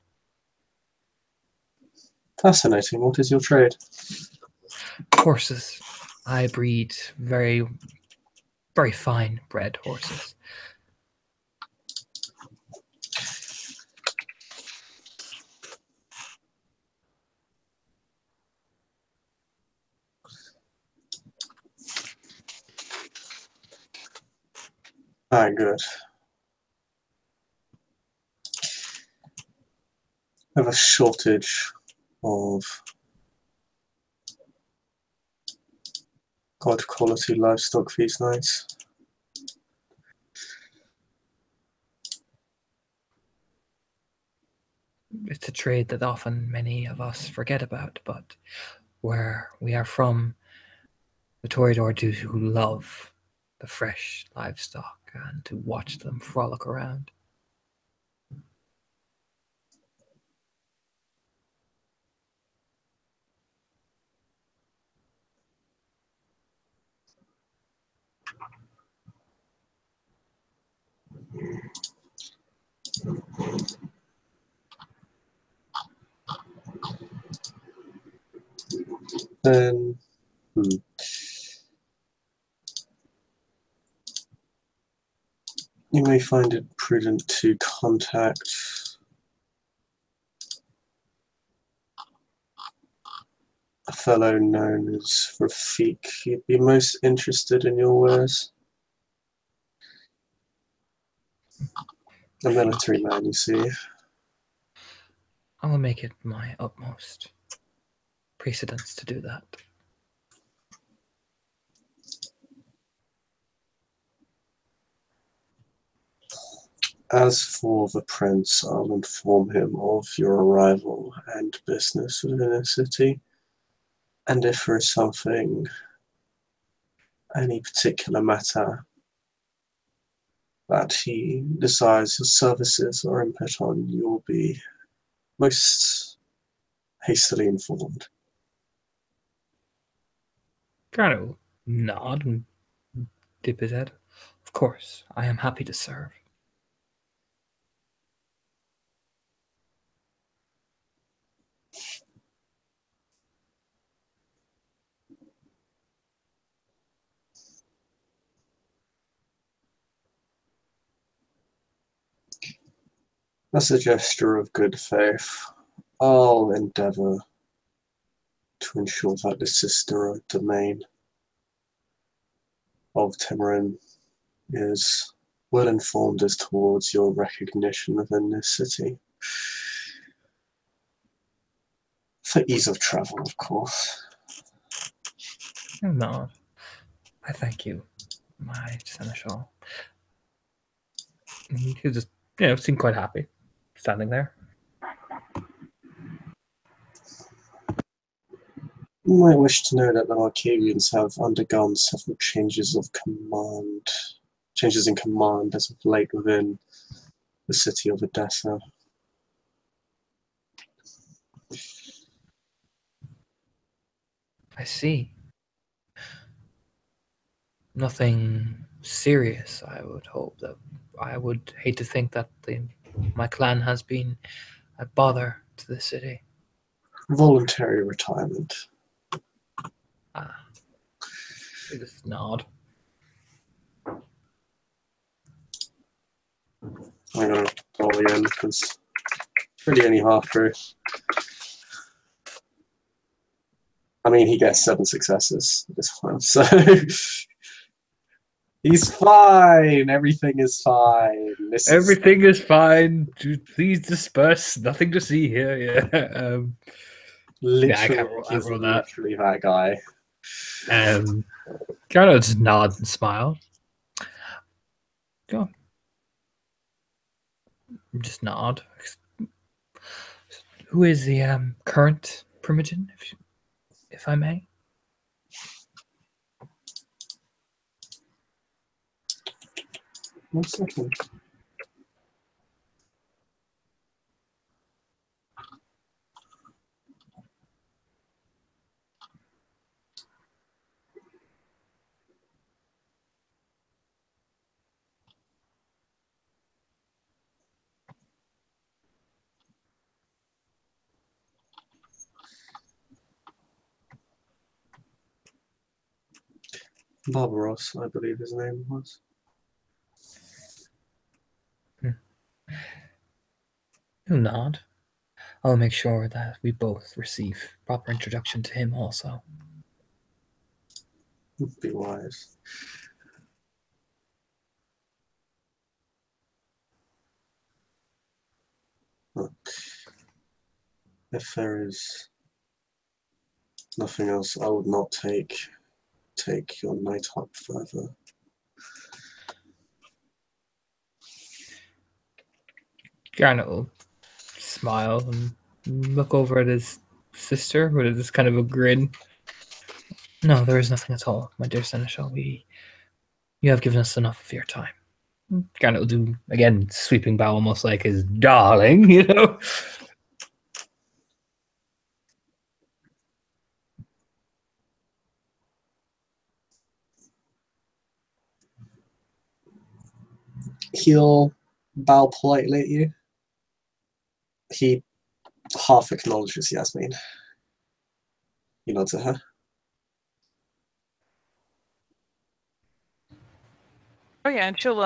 Fascinating. What is your trade? Horses. I breed very, very fine bred horses. Ah, good. I have a shortage of good quality livestock these nights. It's a trade that often many of us forget about, but where we are from, the Toreador do love the fresh livestock and to watch them frolic around. Then, you may find it prudent to contact a fellow known as Rafik. He'd be most interested in your wares. A military man, you see. I will make it my utmost precedence to do that. As for the prince, I'll inform him of your arrival and business within the city. And if there is something, any particular matter that he desires your services or input on, you will be most hastily informed. Kind of nod and dip his head. Of course, I am happy to serve. As a gesture of good faith, I'll endeavour to ensure that the sister domain of Timorin is well informed as towards your recognition within this city. For ease of travel, of course. No, I thank you, my Seneschal. And he just, seemed quite happy, standing there. You might wish to know that the Arcadians have undergone several changes in command as of late within the city of Edessa. I see. Nothing serious, I would hope. That I would hate to think that my clan has been a bother to the city. Voluntary retirement. They just nod. I'm going to roll again because it's really only half through. I mean, he gets 7 successes this one, so he's fine. Everything is fine. Everything is fine. Please disperse. Nothing to see here. Yeah. Literally, I he's roll that. literally that guy. Kind of just nod and smile. Go. Just nod. Who is the current primogen, if I may? One second. Barbaros, I believe his name was. He'll nod. I'll make sure that we both receive proper introduction to him also. Be wise. Look, if there is nothing else, I would not take your night up further. Garnet will smile and look over at his sister with this kind of a grin. No, there is nothing at all, my dear Seneschal. You have given us enough of your time. Garnet will do, again, sweeping bow, almost like his darling, He'll bow politely at you. He half acknowledges Yasmin. He nods at her. Oh yeah, and she'll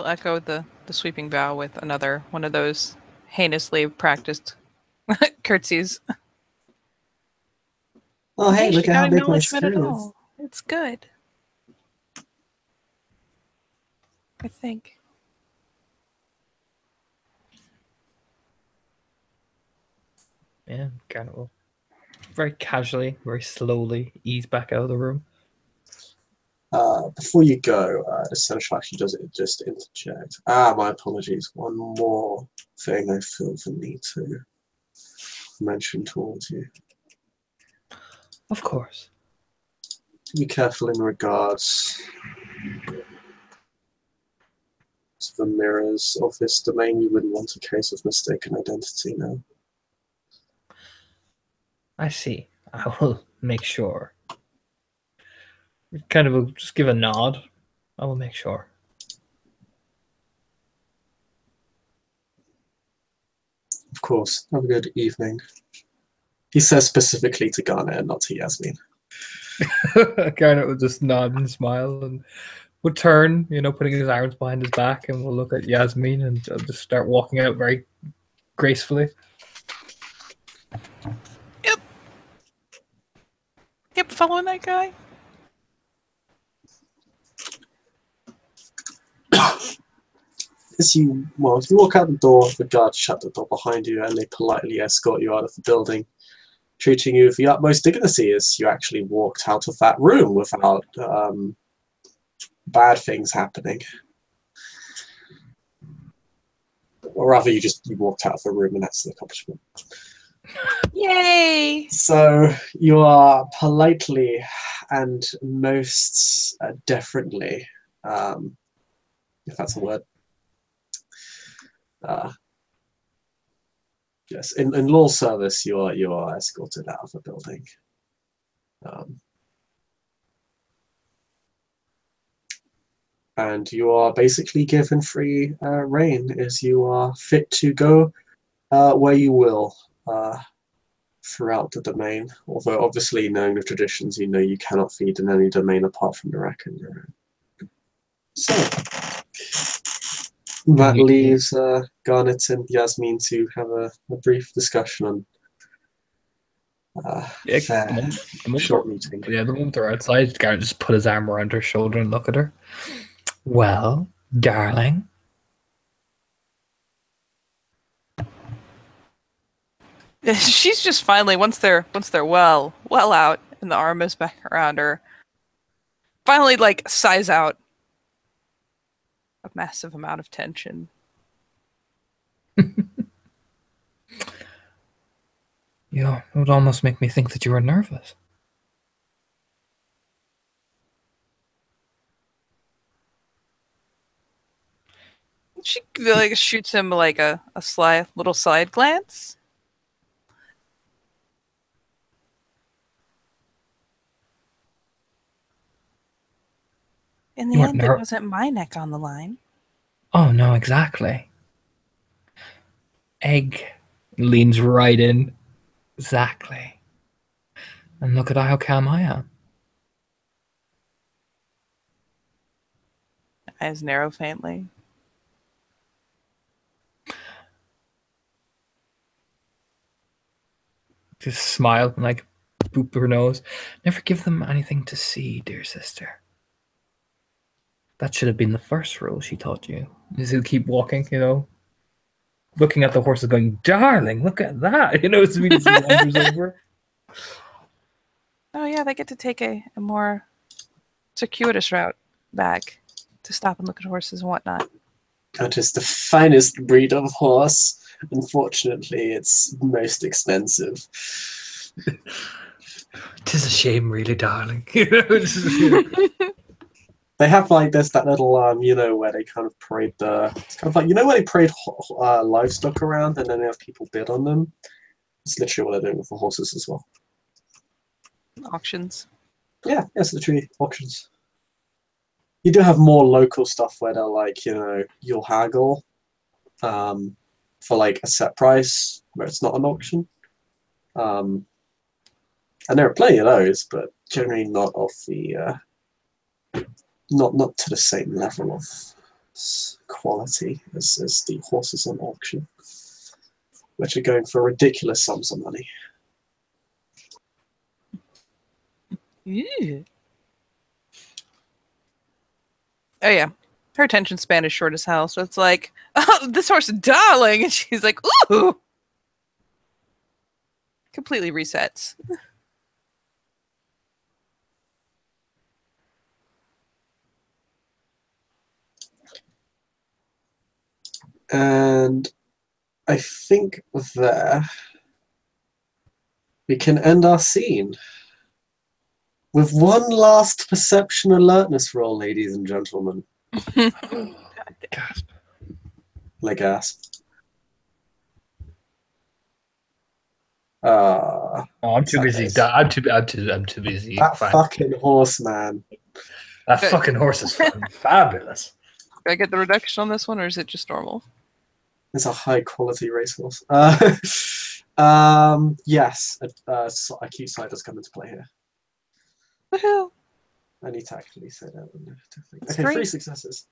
echo the sweeping bow with another one of those heinously practiced curtsies. Oh hey, look she at got how big my acknowledgement skirt at is. all. It's good. I think. Yeah, Garnet will very casually, very slowly ease back out of the room. before you go, the Seneschal actually does it just interject. My apologies. One more thing I feel the need to mention towards you. Of course. Be careful in regards to the mirrors of this domain. You wouldn't want a case of mistaken identity now. I see. I will make sure. Kind of just give a nod. I will make sure. Of course. Have a good evening. He says specifically to Garnet and not to Yasmin. Garnet will just nod and smile and would turn, putting his arms behind his back, and we'll look at Yasmin and just start walking out very gracefully. Yep, following that guy. As you walk out the door, the guards shut the door behind you and they politely escort you out of the building, treating you with the utmost dignity as you actually walked out of that room without bad things happening. Or rather, you walked out of the room and that's the accomplishment. Yay! So you are politely and most deferently, if that's a word, yes, in law service, you are escorted out of the building. And you are basically given free reign as you are fit to go where you will throughout the domain. Although obviously knowing the traditions, you know you cannot feed in any domain apart from the rack and your own. So that leaves Garnet and Yasmin to have a brief discussion on their short meeting. Yeah, the moment they're outside, Garnet just put his arm around her shoulder and look at her. Well, darling. She's just finally, once they're well out and the arm is back around her, finally sighs out a massive amount of tension. Yeah, it would almost make me think that you were nervous. She shoots him a little side glance. In the end, it wasn't my neck on the line. Oh, no, exactly. Egg leans right in. Exactly. And look at how calm I am. Eyes narrow faintly. Just smile and boop her nose. Never give them anything to see, dear sister. That should have been the first rule she taught you. Is to keep walking, looking at the horses going, darling, look at that. As soon as he wanders over. Oh yeah, they get to take a more circuitous route back to stop and look at horses and whatnot. That is the finest breed of horse. Unfortunately, it's most expensive. 'Tis a shame, really, darling. They have there's that little where they kind of parade it's kind of where they parade livestock around and then they have people bid on them. It's literally what they're doing with the horses as well. Auctions. Yeah, it's literally auctions. You do have more local stuff where they're you'll haggle for a set price where it's not an auction. And there are plenty of those, but generally not of the not to the same level of quality as the horses on auction, which are going for ridiculous sums of money. Ew. Oh yeah, her attention span is short as hell, so it's oh, this horse is darling, and she's like, ooh, completely resets. And I think there we can end our scene with one last perception alertness roll, ladies and gentlemen. Gasp. Like gasp. Oh, I'm too busy. Sadness. I'm too busy. That fucking horse, man. That fucking horse is fucking fabulous. Do I get the reduction on this one, or is it just normal? It's a high quality racehorse. Yes, acute sight does come into play here. Woohoo! I need to actually say that. It's Okay, 3 successes.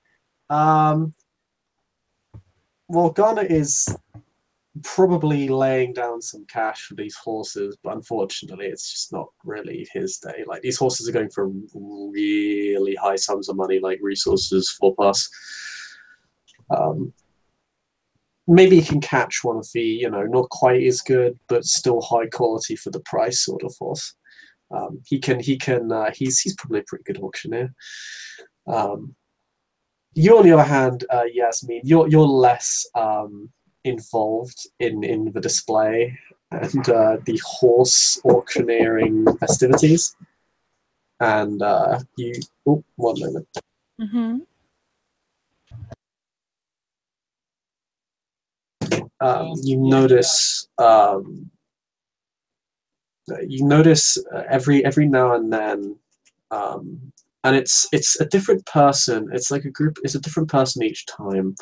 Well, Garnet is probably laying down some cash for these horses, but unfortunately, it's just not really his day. Like, these horses are going for really high sums of money, like resources 4+. Maybe he can catch one of the, you know, not quite as good, but still high quality for the price sort of horse. He's probably a pretty good auctioneer. You, on the other hand, Yasmin, you're less involved in the display and the horse auctioneering festivities. And you, oh, one moment. Mm-hmm. You notice every now and then, and it's a different person. It's like a group. It's a different person each time.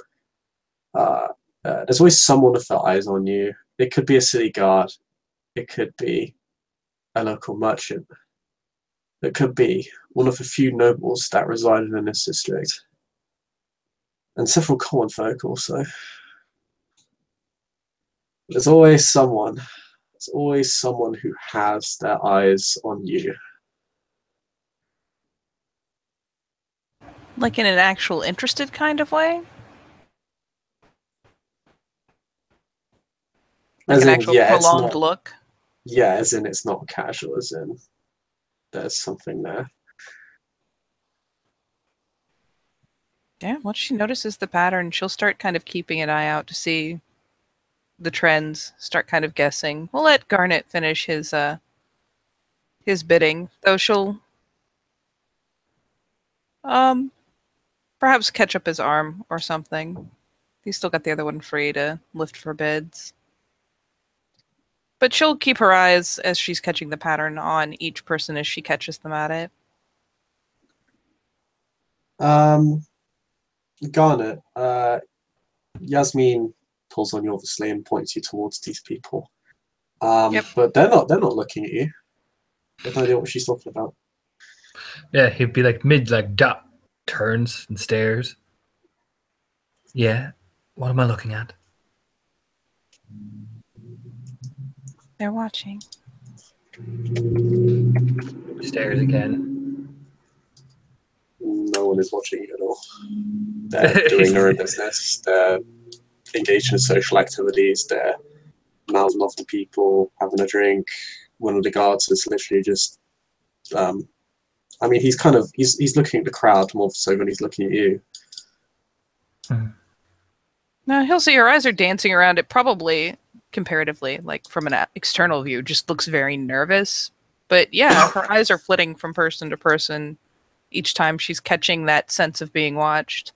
There's always someone with their eyes on you. It could be a city guard. It could be a local merchant. It could be one of the few nobles that resided in this district, and several common folk also. There's always someone. There's always someone who has their eyes on you. Like in an actual interested kind of way? Like As an in, actual yeah, it's prolonged not. look? Yeah, as in it's not casual. As in there's something there. Yeah, once she notices the pattern, she'll start kind of keeping an eye out to see the trends, start kind of guessing. We'll let Garnet finish his bidding, though she'll perhaps catch up his arm or something. He's still got the other one free to lift for bids. But she'll keep her eyes, as she's catching the pattern, on each person as she catches them at it. Garnet, Yasmin pulls on you obviously and points you towards these people. Yep. But they're not looking at you. They have no idea what she's talking about. Yeah, he'd be like dot, turns and stares. Yeah, what am I looking at? They're watching. Stares again. No one is watching you at all. They're doing their own business. They're engaged in social activities. They're mouthing off to people, having a drink. One of the guards is literally just. I mean, he's looking at the crowd more so than he's looking at you. No, he'll see her eyes are dancing around it, probably comparatively, like from an external view, just looks very nervous. But yeah, her eyes are flitting from person to person each time she's catching that sense of being watched.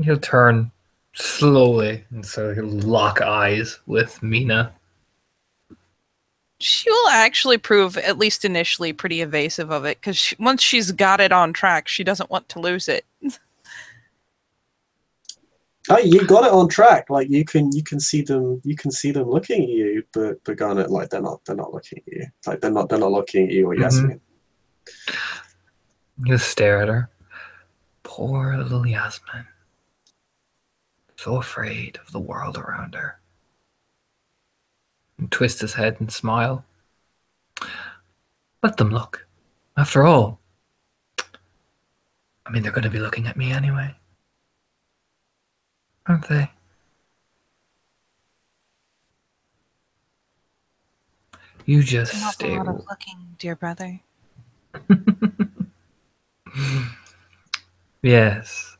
He'll turn slowly, and so he'll lock eyes with Mina. She will actually prove, at least initially, pretty evasive of it, because once she's got it on track, she doesn't want to lose it. Oh, you got it on track. Like you can see them looking at you, but Garnet, like they're not looking at you. Like they're not looking at you or Yasmin. He'll stare at her. Poor little Yasmin. So afraid of the world around her. And twist his head and smile. Let them look. After all, I mean, they're going to be looking at me anyway. Aren't they? You just It's an stay. awful lot of looking, dear brother. Yes.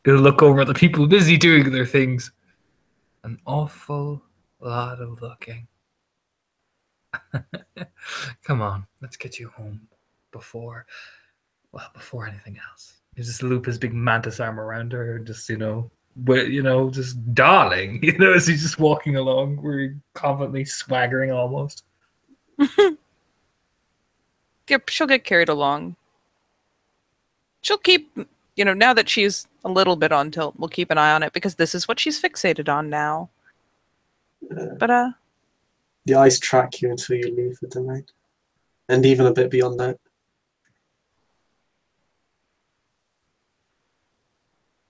You'll look over at the people busy doing their things. An awful lot of looking. Come on, let's get you home before anything else. You just loop his big mantis arm around her, and just just darling, as he's just walking along, we're confidently swaggering almost. Yep, she'll get carried along. She'll keep, now that she's a little bit on tilt, we'll keep an eye on it because this is what she's fixated on now. But the eyes track you until you leave the domain, and even a bit beyond that.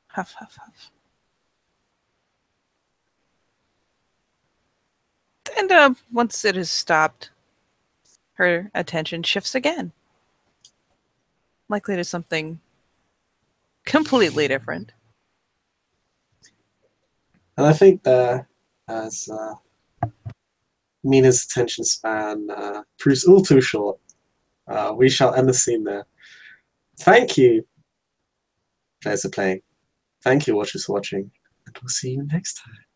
Huff, huff, huff. And once it has stopped, her attention shifts again. Likely to something completely different. And I think there, as Mina's attention span proves all too short, we shall end the scene there. Thank you, players for playing. Thank you, watchers, for watching. And we'll see you next time.